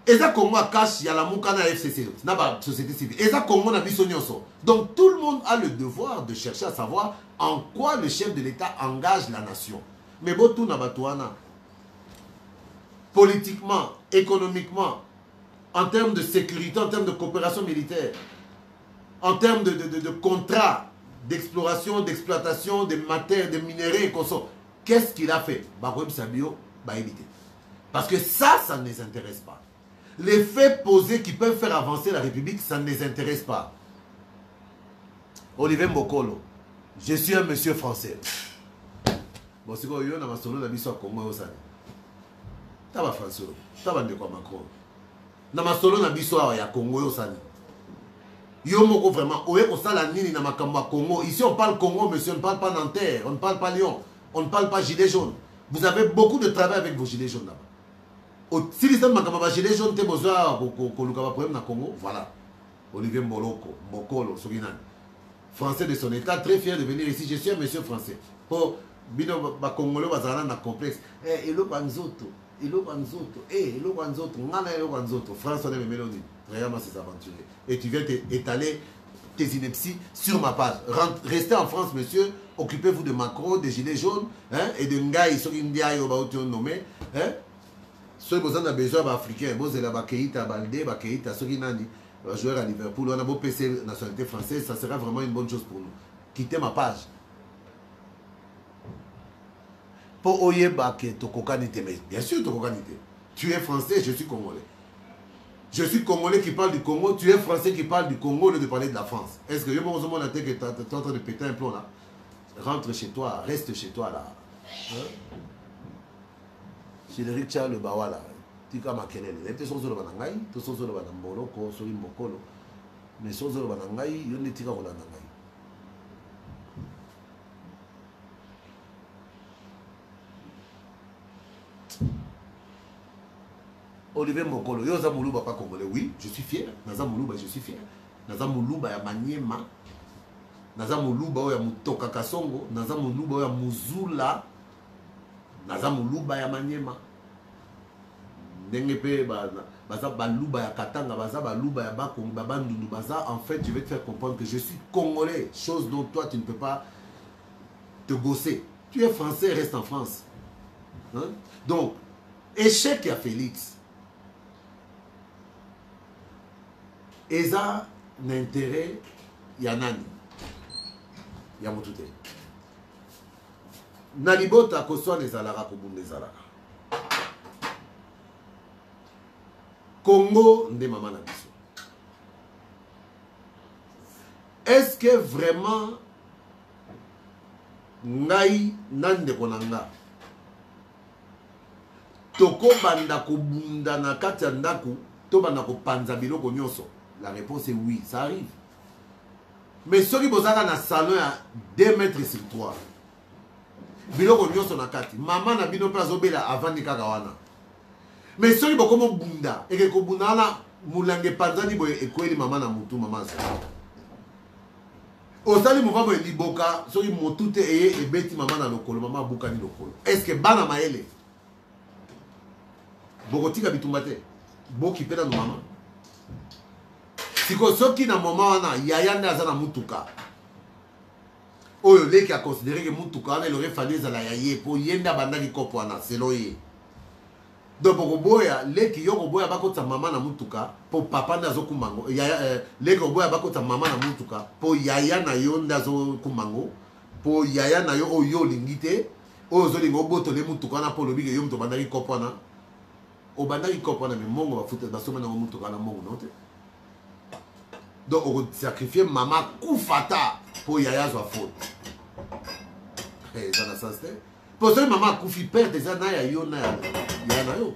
A: Est-ce que Congo a caché la Moukana FCC? N'a pas société civile. Est-ce que Congo n'a pas. Donc tout le monde a le devoir de chercher à savoir en quoi le chef de l'État engage la nation. Mais bon, tout n'a pas tout. Politiquement, économiquement, en termes de sécurité, en termes de coopération militaire, en termes de contrats d'exploration, d'exploitation, de matières, de minéraux et conso. Qu'est-ce qu'il a fait? Parce que ça ne les intéresse pas. Les faits posés qui peuvent faire avancer la République, ça ne les intéresse pas. Olivier Mbokolo, je suis un monsieur français. Bon, c'est quoi, il y a un solo dans l'histoire Congo au Sani. T'as pas français, t'as pas de quoi Macron. Dans ma solo dans l'histoire, il y a Congo au Sani. Yo moko vraiment, oye ko sala nini na makamba Congo. Ici on parle Congo, monsieur, on ne parle pas Nanterre, on ne parle pas Lyon. On ne parle pas gilets jaunes. Vous avez beaucoup de travail avec vos gilets jaunes là-bas. Si les gens ont gilet jaune, ils ont besoin de problème dans le Congo. Voilà. Olivier Moloko, Mokolo, Surinan. Français de son état, très fier de venir ici. Je suis un monsieur français. Pour Bino Congolais, bazana complexe. Eh, Elo Banzoto, Elo Banzoto, Elo Banzoto, Ngana Elo Banzoto. France, on est mélodie. Vraiment, c'est aventurier. Et tu viens t'étaler tes inepties sur ma page. Restez en France, monsieur. Occupez-vous de Macron, des gilets jaunes, hein, et de Ngaï, sur India, et au nommé. Hein. Ceux qui ont besoin d'Africains, ils ont Keïta Baldé, Keïta Sorinani, joueur à Liverpool, on a beau PC nationalité française, ça sera vraiment une bonne chose pour nous. Quittez ma page. Pour Oyeba que Tokokanité, mais bien sûr Tokokanité. Tu es français, je suis congolais. Je suis congolais qui parle du Congo, tu es français qui parle du Congo au lieu de parler de la France. Est-ce que je me demande que tu es en train de péter un plomb là? Rentre chez toi, reste chez toi là. Hein? Chez le Richard le Bawa là. Tu as makelele. Tu es sur le banangai, tu es sur le banamboloko, sur le mokolo. Mais sur le banangai, il y a des tirs au banangai. Olivier Mokolo, Yoza Moulouba pas congolais. Oui, je suis fier. Naza Moulouba, je suis fier. Naza Moulouba ya Maniema. Naza Moulouba ya Mutoka Kasongo. Naza Moulouba ya Muzula. Naza Moulouba ya Maniema. Nengepe baza balouba ya Katanga, baza balouba ya Bakong, babandundu baza. En fait, je vais te faire comprendre que je suis congolais. Chose dont toi, tu ne peux pas te gosser. Tu es français, reste en France. Hein? Donc, échec à Félix. Eza n'intérêt Yanani. Yamotute. Nalibota koswa les alara kobun les alara. Congo nde maman na biso. Est-ce que vraiment ngai nande konanga toko banda kobunda na kati ya ndako to banda kopanza biloko nyonso? La réponse est oui, ça arrive. Mais ceux qui bozaka na salon ya 2 mètres sur 3 biloko nyonso na kati maman na bino pe azobela avandi kaka wana. Mais ceux qui bokomo bunda eke kobunda na mulange panzani boye ekweli maman na mutu maman sa. Osali muvamo eliboka soki motu te eye ebeti maman na lokolo maman bukani lokolo. Est-ce que bana maele bokotika bitumba te boki pena no maman? Siko soki na moment wana yaya nde aza na mutuka oyo leki a considéré que mutuka wana il aurait fallu ezala yaye po ye nde abandaki kopo wana selo ye. Donc bokoboya leki yo koboya bakota mama na mutuka po papa nde azokumango leki koboya bakota mama na mutuka po yaya na yo nde azokumango po yaya na yo oyo olingi te oyo ozolinga obotole mutuka wana po olobi ke yo mutu obandaki kopo wana obandaki kopo wana me mongo bafuta basomba nango mutuka wana mongo no te. Donc on sacrifier maman koufata pour yaya zwa faute. Eh ça na sens te. Pour ça maman koufi père déjà na ya yo na ya na yo.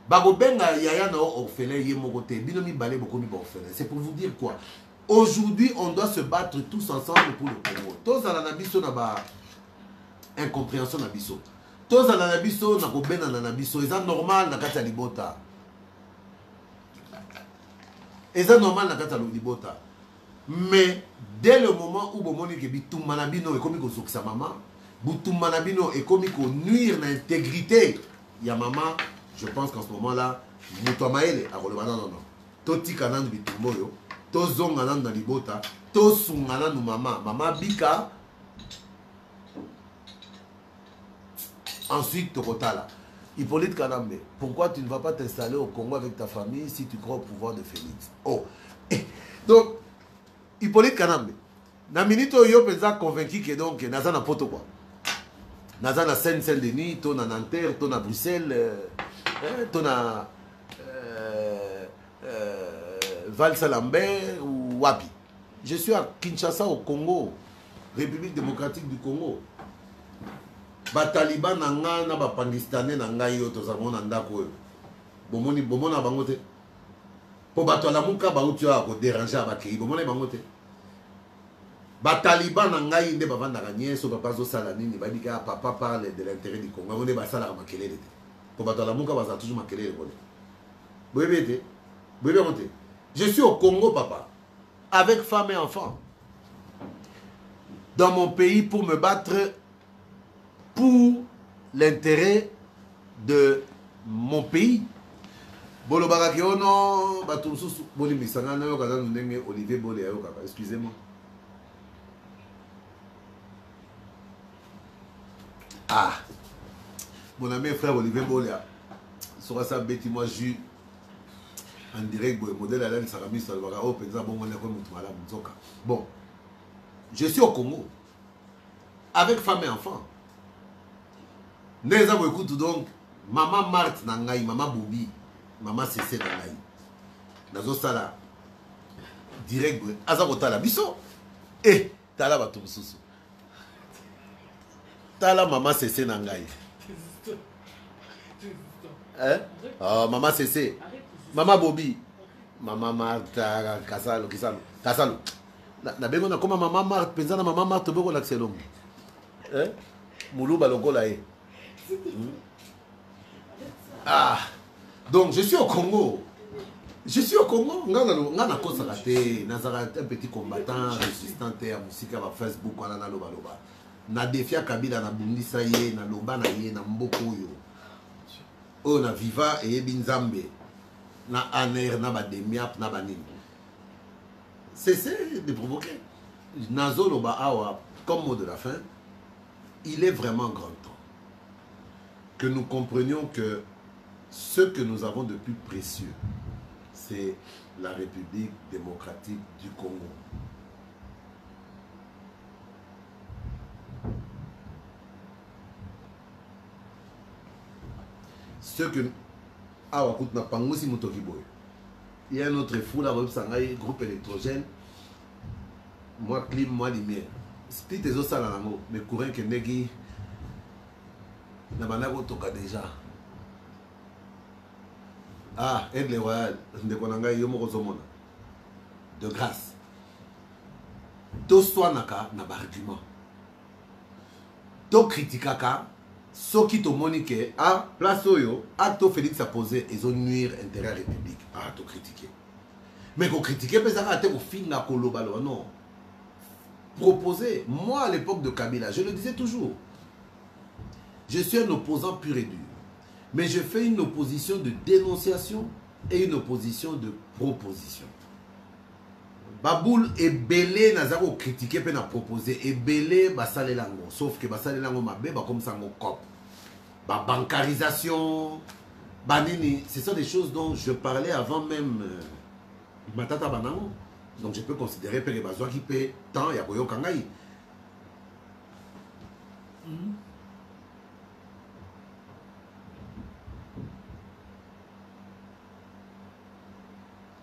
A: Ba go benga yaya na orphelin ye moko te bino mi balé boko mi orphelin. C'est pour vous dire quoi? Aujourd'hui, on doit se battre tous ensemble pour le Congo. Tous à la nabiso na ba incompréhension na biso. Tous à la nabiso na go bena na nabiso, c'est normal na kati ya libota. Et c'est normal dans le libota. Mais dès le moment où bomoni ke bitumanabino est comme ko sa maman, bitumanabino est comme ko nuire l'intégrité ya maman, je pense qu'en ce moment-là, mutomaele a relevé non. Toti kanan bitumboyo, to zonganan dans libota, to sungana nu maman, maman bika. Ensuite tokotala. Hippolyte Kanambe, pourquoi tu ne vas pas t'installer au Congo avec ta famille si tu crois au pouvoir de Félix? Oh, donc, Hippolyte Kanambe, na minute yo pensa convaincu que donc naza na poto quoi. Naza na Seine-Saint-Denis, to na Nanterre, to na Bruxelles, to na Val-Salambert ou Wapi. Je suis à Kinshasa au Congo, République démocratique du Congo. Ba Taliban nanga na ba Pakistanais nanga yo to zamona ndako bomoni bomona bango te po bato la muka ba uti ya ko déranger ba kei bomona bango te ba Taliban nanga inde ba vanda gagner so papa zo sala nini ba dika papa parle de l'intérêt du Congo on est ba sala makelele te Pour battre la mouka, on va toujours marquer les volets. Je suis au Congo, papa, avec femme et enfants. Dans mon pays pour me battre pour l'intérêt de mon pays. Excusez-moi. Ah, mon ami et frère Olivier Bolia, sera ça bêti moi jus en direct modèle Alain Sarami sur le Bagao, bon, je suis au Congo avec femme et enfants. Neza écoute donc maman Marthe Nangaï, maman Boubi, maman Cécé Nangaï. Nazo sala direct azakota la biso. Eh, tala bato mususu. Tala maman Cécé Nangaï. Hein? Oh, maman Cécé. Maman Boubi. Maman Marthe Kasalo Kisalo. Kasalo. Na bengo na koma maman Marthe, penza na maman Marthe boko l'axelom. Hein? Moulou balokola e. Ah, donc je suis au Congo. Je suis au Congo. Ngana kosakate, nazara un petit combattant résistant à musique à Facebook wana na loba loba. Na defia Kabila na bundisa ye na loba na ye na mboko yo. O na viva et binzambe. Na aner na ba demiap na banini. Cessez de provoquer. Nazo loba awa comme mot de la fin. Il est vraiment grand temps que nous comprenions que ce que nous avons de plus précieux, c'est la République démocratique du Congo. Ce que... il y a un autre fou là, groupe électrogène, moi clim, moi lumière. Split les autres salles mais courant que negi na banako toka déjà. Ah, Aigle Royal, de grâce. To soanaka na argument. To criticaka, so qui to monique, ah, place oyo, acto Félix a posé, ils ont nuire intérêt à la République. Ah, to critiquer. Mais qu'on critiquer, mais ça va être au fin na kolobalo, non. Proposer, moi à l'époque de Kabila, je le disais toujours, je suis un opposant pur et dur. Mais je fais une opposition de dénonciation et une opposition de proposition. Baboul est belé, nazaro critiqué, puis n'a proposé. Et belé, basale lango. Sauf que basale lango mabé, comme ça, mon cop. Bancarisation, banini, ce sont des choses dont je parlais avant même Matata Banango. Donc je peux considérer que les besoins qui paient tant, il y a Boyo Kangaï.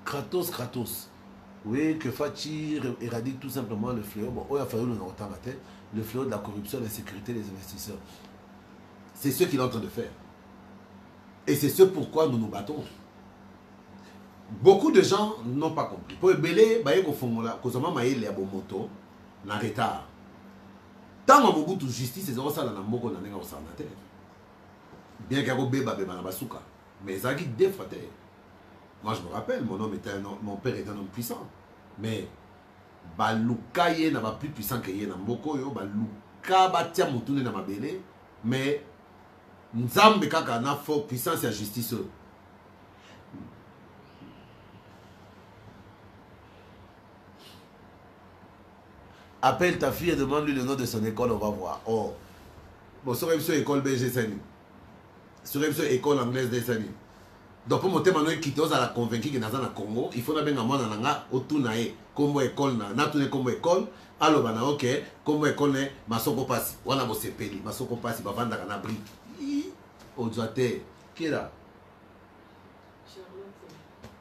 A: Kratos. Oui, que Fatih éradique tout simplement le fléau. Bon, il a fallu le fléau de la corruption, de la sécurité des investisseurs. C'est ce qu'il est en train de faire. Et c'est ce pourquoi nous nous battons. Beaucoup de gens n'ont pas compris. Pour Belé, na retard. Tant que vous justice, c'est ça la moko na nenga osanaté. Bien qu'il y ait beba beba na basuka, mais ça qui défraté. Moi je me rappelle, mon père était un homme puissant, mais baluka ye na ba plus puissant que ye na mboko yo, baluka batia mutune na mabele, mais nzambe kaka na fort puissance et justice. Appelle ta fille et demande-lui le nom de son école, on va voir. Oh. Bon, sur l'école BG Sani. Sur l'école anglaise de Sani. Donc, pour monter maintenant, qui t'ose à la convaincre que dans le Congo, il faut bien que moi, autour de comme école, comme école, alors, ok, comme école, Masoko Passi. Voilà, vous savez, Masoko Passi, va vendre un abri. Ojate. Qui est là?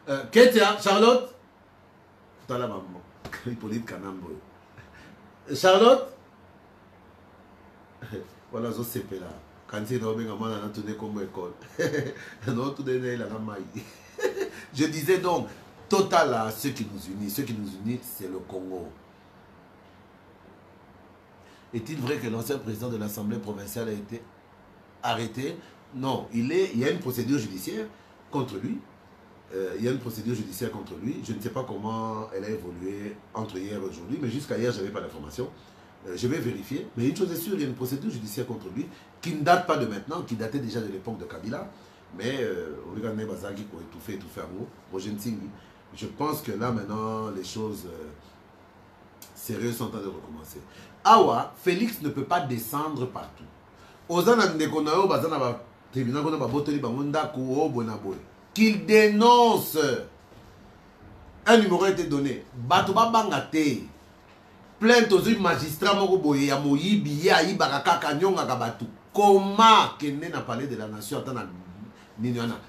A: Charlotte. Ketia, Charlotte? T'as la maman. Hippolyte Kanambo. Charlotte? Voilà, je sais pas là. Quand tu es dans le comme école. Je disais donc, total à ce qui nous unit. Ce qui nous unit, c'est le Congo. Est-il vrai que l'ancien président de l'Assemblée provinciale a été arrêté Non, il y a une procédure judiciaire contre lui. Il y a une procédure judiciaire contre lui. Je ne sais pas comment elle a évolué entre hier et aujourd'hui, mais jusqu'à hier, je n'avais pas d'informations. Je vais vérifier. Mais une chose est sûre, il y a une procédure judiciaire contre lui qui ne date pas de maintenant, qui datait déjà de l'époque de Kabila. Mais regardez Bazagi pour étouffer en haut. Roger Ntingi. Je pense que là, maintenant, les choses sérieuses sont en train de recommencer. Awa, Félix ne peut pas descendre partout. Qu'il dénonce. Un numéro a été donné. Batoba Bangate. Plainte aux magistrats Mogoboye, ya Moyibi, ya Ibaraka, Kanyonga Gabatu. Comment Kenne n'a parlé de la nation attends,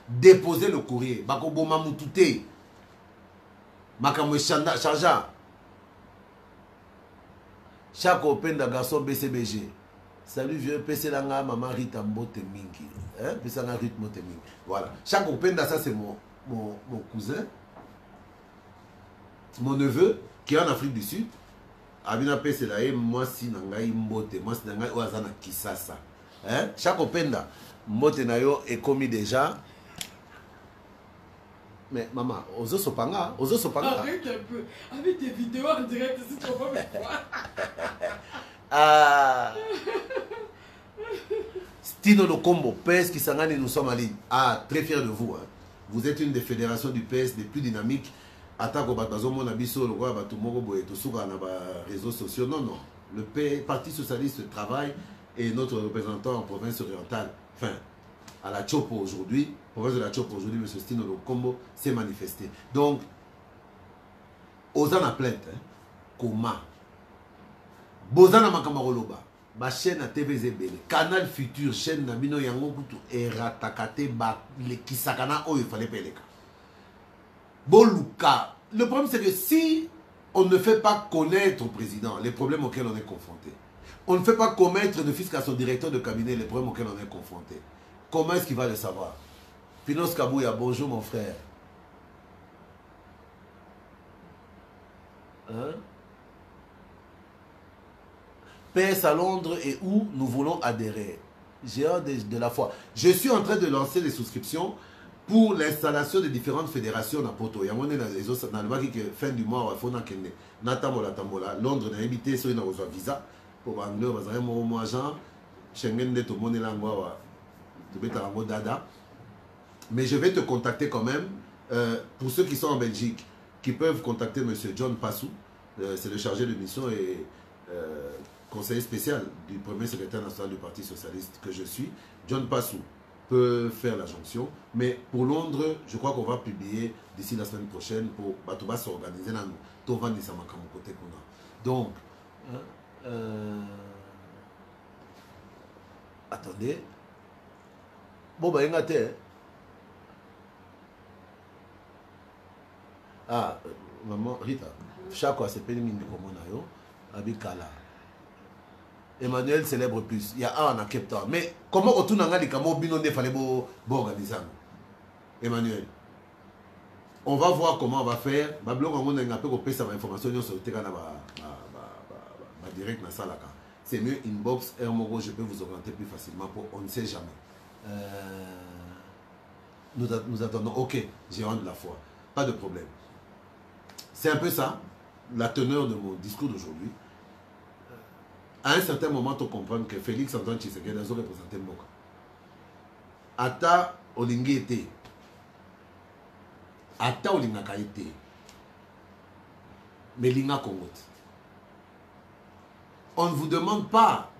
A: déposer le courrier. Bakobo Mamoutouté. Makamwe Charja. Chaque open de garçon BCBG. Salut vieux, PC Langa, maman Rita Mbote Mingi. Hein? PC Langa Rita Mbote Mingi. Voilà. Chaque open ça c'est mon cousin, mon neveu, qui est en Afrique du Sud. Abina PC là, moi si Nangaï Mbote, moi si Nangaï Oazana Kisasa. Hein? Chaque open Mbote Nayo est commis déjà. Mais maman, Ozo Sopanga.
B: Arrête un peu. Avec tes vidéos en direct, c'est trop bon.
A: Ah. Stino Lokombo, PS qui s'engage, nous sommes en ligne. Ah, très fier de vous. Hein. Vous êtes une des fédérations du PS les plus dynamiques. Attaque au Batazo, mon abisso, le roi Batumoro, et tout sur les réseaux sociaux. Non, non. Le Parti Socialiste travaille et notre représentant en province orientale, enfin, à la Chopo aujourd'hui, province de la Chopo aujourd'hui, M. Stino Lokombo s'est manifesté. Donc, Ozana plainte, hein, comment Bozana Makamaroloba, ma chaîne à TVZB, Canal Futur, chaîne Nabino Yango Kutu, et Ratakate, les Kisakana, oh, il fallait payer les cas. Boluka. Le problème, c'est que si on ne fait pas connaître au président les problèmes auxquels on est confronté, on ne fait pas connaître ne fût-ce qu'à son directeur de cabinet les problèmes auxquels on est confronté, comment est-ce qu'il va le savoir? Finos Kabouya, bonjour mon frère. Hein? PS à Londres et où nous voulons adhérer. J'ai hâte de la foi. Je suis en train de lancer les souscriptions pour l'installation des différentes fédérations à Poto. Il y a des autres fin du mois, il faut que Londres n'a évité sur une visa pour Anglais, moi Jean, Schengen de tout le monde dada. Mais je vais te contacter quand même pour ceux qui sont en Belgique, qui peuvent contacter M. John Passou, c'est le chargé de mission et conseiller spécial du premier secrétaire national du Parti Socialiste que je suis. John Passou peut faire la jonction, mais pour Londres, je crois qu'on va publier d'ici la semaine prochaine pour Batouba s'organiser dans Tovan et Samakam côté qu'on a. Donc, attendez. Bon, bah, il y a ah, maman, Rita, chaque fois, c'est pas une mine comme on a Abikala. Emmanuel célèbre plus. Il y a un à Cape Town. Mais comment on tourne en Ghana, comment il fallait organiser Emmanuel. On va voir comment on va faire. Ma blog on a un peu coupé sa information sur le terrain direct dans Salaka. C'est mieux inbox Hermogo, je peux vous orienter plus facilement pour on ne sait jamais. Nous attendons. Ok, j'ai rendu la foi. Pas de problème. C'est un peu ça, la teneur de mon discours d'aujourd'hui. À un certain moment, tu comprends que Félix Antoine Tshisekedi a représenté Mboka. Ata Olingi était. Ata Olingaka était. Mais Linga Kongot. On ne vous demande pas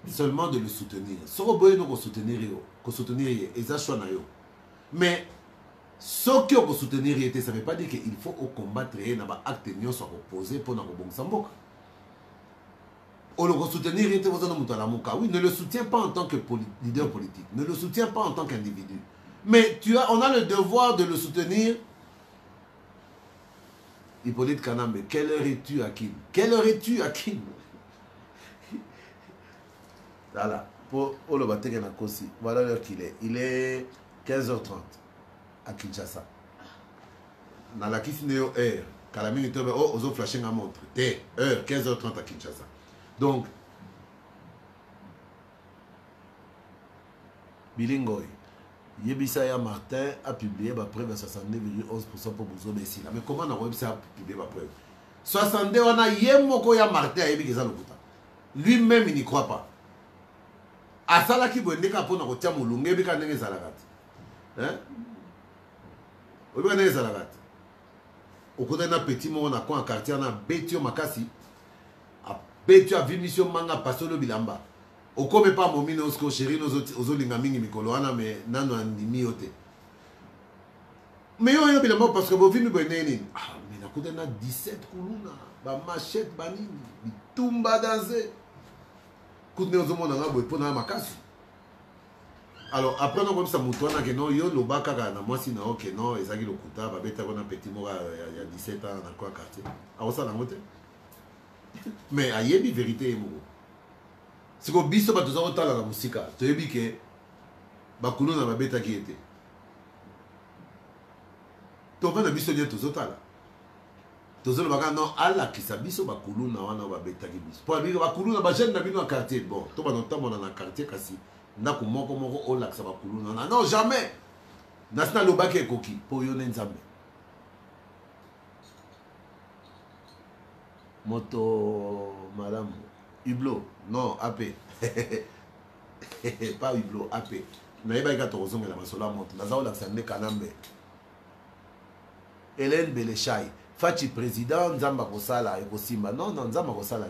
A: seulement de le soutenir. Soroboye nous soutenir et ça choix nayo. Mais ce qui est soutenir, ça ne veut pas dire qu'il faut combattre et un acte soit opposé pour nous Mboka. On le soutenir, oui, ne le soutient pas en tant que leader politique, ne le soutient pas en tant qu'individu. Mais on a le devoir de le soutenir. Hippolyte Kanambe, quelle heure es-tu, Hakim? Quelle heure es-tu, Hakim? Voilà, pour le battre voilà l'heure qu'il est. Il est 15h30 à Kinshasa. Dans la Kisneo heure, quand la minute aux autres flashing à montre. Heure, 15h30 à Kinshasa. Donc, Bilingoy. Yebisa Martin a publié ma preuve à 62,11% pour Bouzo Bessila. Mais comment on a publié ma preuve? 62, on a Yemoko ya Martin a Yebisa Lokuta. Lui-même, il n'y croit pas. Asala ki boendeka pona kotia mulunge bika ndenge zalakati. Hein? Obika ndenge zalakati. Okoda na petit mo na kwa quartier na betio makasi. A betio a vimission manga pasolo bilamba. Okome pa momine osko chéri ozo linga mingi mikolo wana me nano andimi yote. Mais yo bilamba parce que bo vimi boeneni. Ah mais na koda na 17 kuluna ba machette banini bitumba danser. Alors après on comme ça moutoana que non yo lo baka na mwasi na ok non ezaki lokuta ba beta ko na petit mora il y a 17 ans dans quoi quartier a ça na ngote mais ayebi vérité mo c'est ko biso ba tozo tala na musika to yebi ke ba kulu na ba beta ki était to ba na biso dia tozo tala tozo baka non ala kisa biso ba kulu na wana ba beta ki biso pour bi ba kulu na ba jeune na bino na quartier bon to ba notamo na quartier kasi ndako moko o laksa ba kulu na non jamais nasna lo baka ekoki po yo nzambe moto madame Hublo non AP pas Hublo AP na yeba ka tozo ngela masola moto nazaola laksa ne kanambe Hélène Belechai Fachi président Nzamba Kosala et Kosimba. Non, non, Nzamba Kosala.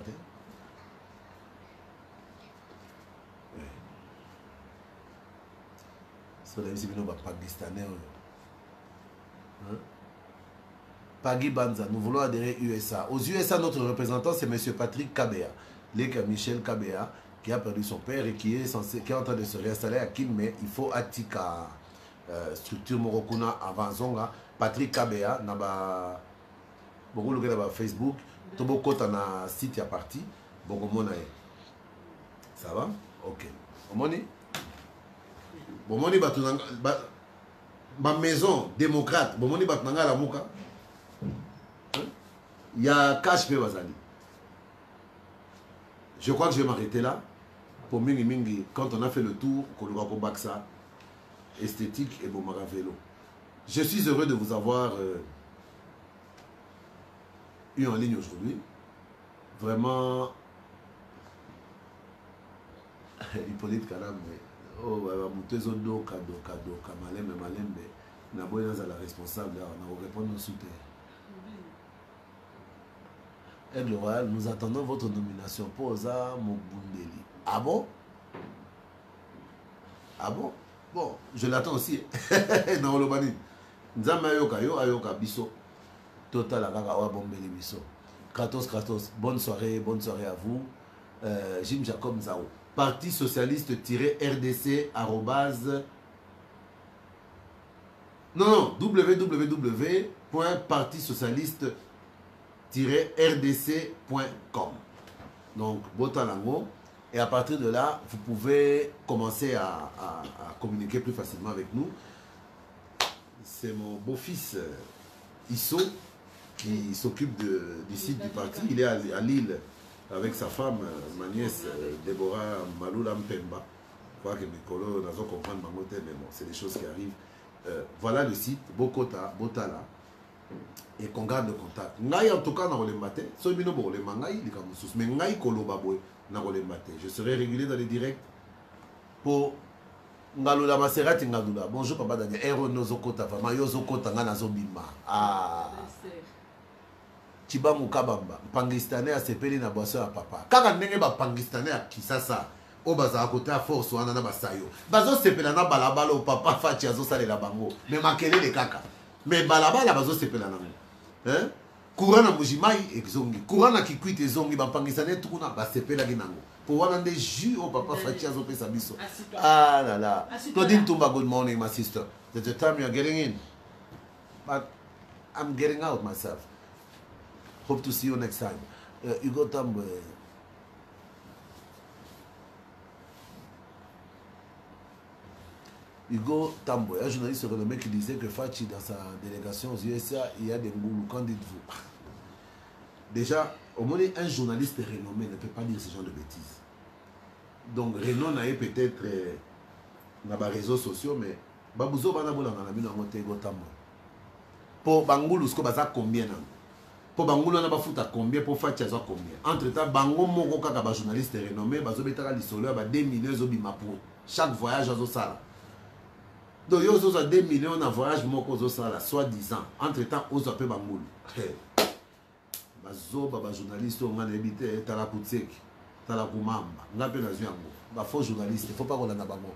A: C'est là pakistanais. Pagui Banza, nous voulons adhérer USA. Aux USA, notre représentant, c'est M. Patrick Kabea, l'école Michel Kabea, qui a perdu son père et qui est en train de se réinstaller à Kim, mais il faut Atika structure Morokuna avant Zonga. Patrick Kabea, Naba. Beaucoup de gens Facebook, tout le monde na site à parti, beaucoup de monde. Ça va? Ok. Omoni? Bomoni batunanga ma maison démocrate, bomoni batunanga la muka. Il y a cash pe bazali. Je crois que je vais m'arrêter là. Pour Mingi Mingi, quand on a fait le tour, Kolobako Baksa, esthétique et Bomara Vélo. Je suis heureux de vous avoir eu en ligne aujourd'hui. Vraiment, Hippolyte Kalam, oh, Moutezo Doka, Malembe, Naboya la responsable, on va répondre au soutien. Aigle Royal, nous attendons votre nomination pour Oza Mobundeli. Ah bon? Ah bon? Bon, je l'attends aussi. Dans le bani. Nzama ayoka biso. Total Agaga Oa Bombeli biso. Kratos. Bonne soirée à vous. Jim Jacob Zao. Parti socialiste-RDC non, www.partisocialiste-rdc.com. Donc, Botalango. Et à partir de là, vous pouvez commencer à communiquer plus facilement avec nous. C'est mon beau-fils Isso qui s'occupe du site du parti. Il est à Lille avec sa femme, ma nièce Déborah Maloula Mpemba. Je crois que Mikolo n'a pas compris, mais bon, c'est des choses qui arrivent. Voilà le site, Bokota, Botala. Et qu'on garde le contact. Ngai en tout cas dans le matin, mais ngai kolo babwe. Je serai régulier dans les directs pour Ngalula Maserati Ngalula. Bonjour Papa Daniel. Ero Nozokota, Mayo Zokota Ngana Zobima. Ah. Chiba Mukabamba. Pangistanais a sepeli na boisson à papa. Kaka ndenge ba Pangistanais a Kisasa. O baza à côté à force wana na basayo. Bazo sepela na balabala au papa Fachi azo sale la bango. Mais makele le kaka. Mais balabala bazo sepela na. Hein? Courant na Mujimai exongi. Courant na Kikwit exongi. Ba Pangistanais tukuna ba sepela ginango. Pour one des jus au papa Fachi azo pe sabiso. Ah là là. Claudine Tumba, good morning my sister. That's the time you are getting in. But I'm getting out myself. Hope to see you next time. Hugo Tambwe. Hugo Tambwe, un journaliste renommé qui disait que Fachi, dans sa délégation aux USA, il y a des Ngoulou. Qu'en dites-vous? Déjà, au moins, un journaliste renommé ne peut pas dire ce genre de bêtises. Donc, Renaud n'a peut-être na ba réseaux sociaux mais babuzo bana bolanga na bino ngo te gotambo po bangulu sko baza combien na po bangulu na bafuta combien po fatia za combien entre temps bango moko kaka ba journaliste renommé bazo betaka lisolo ya ba 2 millions zo bima pour chaque voyage azo sala donc yo zo 2 millions na voyage moko zo sala soit disant entre temps ozo pe bangulu bazo ba journaliste on ngana ebité tala kutseki tala kumamba ngape na zyango ba faux journaliste faut pas qu'on en a bango.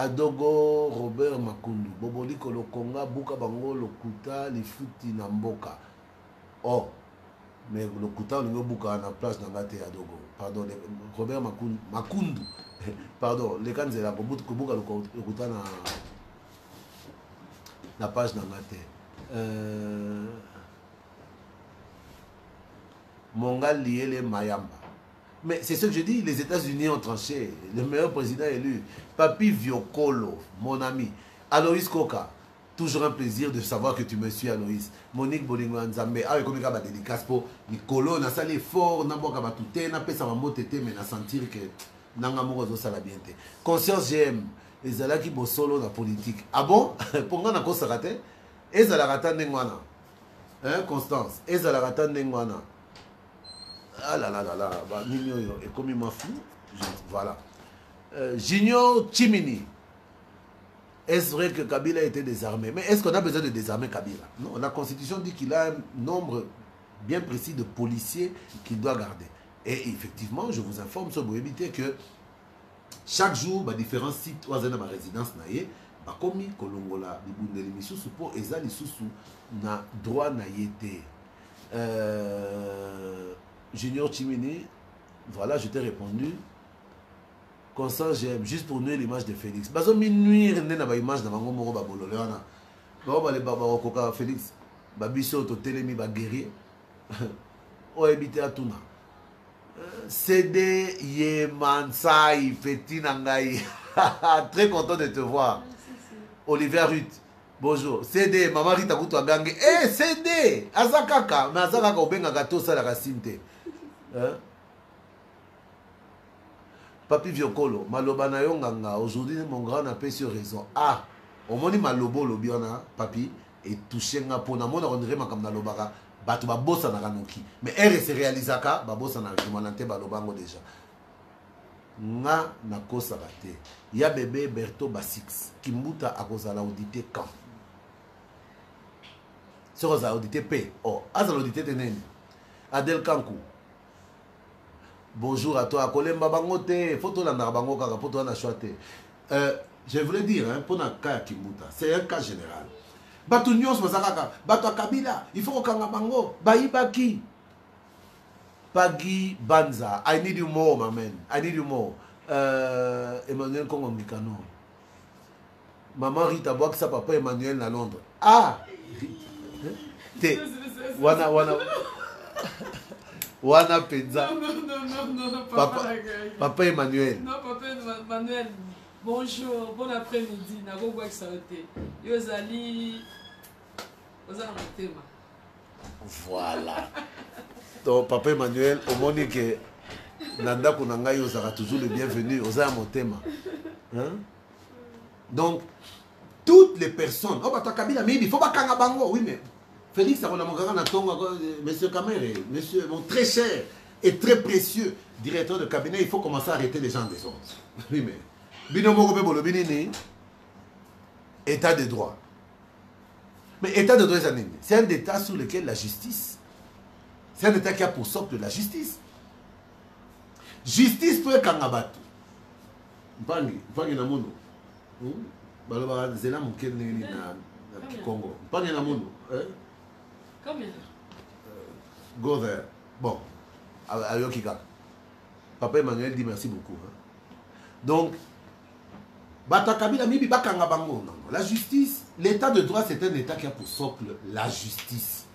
A: Adogo Robert Makundu Boboli Kolokonga Buka Bango Lokuta Lifuti Namboka. Oh, mais Lokuta on buka na place na ngate Adogo. Pardon, Robert Makundu. Pardon, les cannes la Buka Lokuta na page na ngate. Mongal Liele Mayamba. Mais c'est ce que je dis, les États-Unis ont tranché. Le meilleur président élu, Papi Viocolo, mon ami. Aloïs Koka, toujours un plaisir de savoir que tu me suis, Aloïs. Monique Bolingo Nzambe, ah, comme il y a des dédicaces pour Nicolo, na sali fort, na boka batute, na pesa mamo tete, mais na sentir que nanga moko sala bien te. Conscience GM, ezala ki bosolo na politique. Ah bon? Pour nga na ko sarate? Ezala rata ndengwana. Hein, Constance? Ezala rata ndengwana. Ah là là là là, bah, et comme il m'a flou, voilà. Junior Chimini. Est-ce vrai que Kabila a été désarmé? Mais est-ce qu'on a besoin de désarmer Kabila? Non, la Constitution dit qu'il a un nombre bien précis de policiers qu'il doit garder. Et effectivement, je vous informe sur Boébité que chaque jour, bah, différents sites où ma résidence naïe, bah, comme Kolongola, Bibundeli Misusu, pour Eza Lisusu, na droit naïete. Junior Chimini, voilà, je t'ai répondu. Constant, j'aime, juste pour nuire l'image de Félix. Bazo mi nuire n'a pas image de Mango Moro Babolo. Léana. Bah, les Baba Koka Félix. Babiso, to télémi, ba guerrier. O habité à Tuna. CD Yemansai, Petit Nangaï. Très content de te voir. Olivier Ruth. Bonjour. CD, maman Rita Koutou Gangue. Eh, CD! Azakaka. Mais Azakaka, Obenga Gato, ça la racine. Hein? Papi Viocolo, Maloba na yonganga. Aujourd'hui, mon grand n'a pas sur raison. Ah, au moins, Malobo, Lobiana, Papi, et touché nga pona. Mon on dirait ma na lobara. Batu ba bossa na kanoki. Mais RS réalisaka, ba bossa na kimanante balobango déjà. Nga na kosa bate. Ya bébé Berto Basix. Kimbuta a kozala audité quand? Sur la audité P. Oh, as l'audité tenene. Adel Kankou. Bonjour à toi. Kolemba Bangote. Photo la Narbango Kaka. Photo la Chouate. Je voulais dire, hein, pour na cas Kimbuta, c'est un cas général. Batu Nyos Mazakaka. Batu Kabila. Il faut qu'on bango. Baibaki. Pagi Banza. I need you more, my man. I need you more. Emmanuel Kongo Mikano. Maman Rita Boak, sa papa Emmanuel à Londres. Ah! Wana Penza.
B: Non,
A: Papa Emmanuel.
B: Non, papa Emmanuel. Bonjour, bon après-midi. Nago Boak Saote. Yozali.
A: Voilà. Donc, papa Emmanuel, au monde que Nanda Kunanga sera toujours le bienvenu aux âmes au thème. Hein? Donc, toutes les personnes. Oh, bah, toi, Kabila, mais il faut pas qu'un bango. Oui, mais Félix, monsieur Kamere, monsieur, mon très cher et très précieux directeur de cabinet, il faut commencer à arrêter les gens des autres. Oui, mais. État de droit. Mais état de droit, c'est un état sur lequel la justice, c'est un état qui a pour socle la justice. Justice pour Kangabatu. Mpangi na mundo. Baloba zela mukene na Congo. Mpangi na mundo.
B: Combien?
A: Go there. Bon. Ayokika. Papa Emmanuel dit merci beaucoup. Donc, Bata Kabila Mibi Bakanga Bango. La justice, l'état de droit, c'est un état qui a pour socle la justice.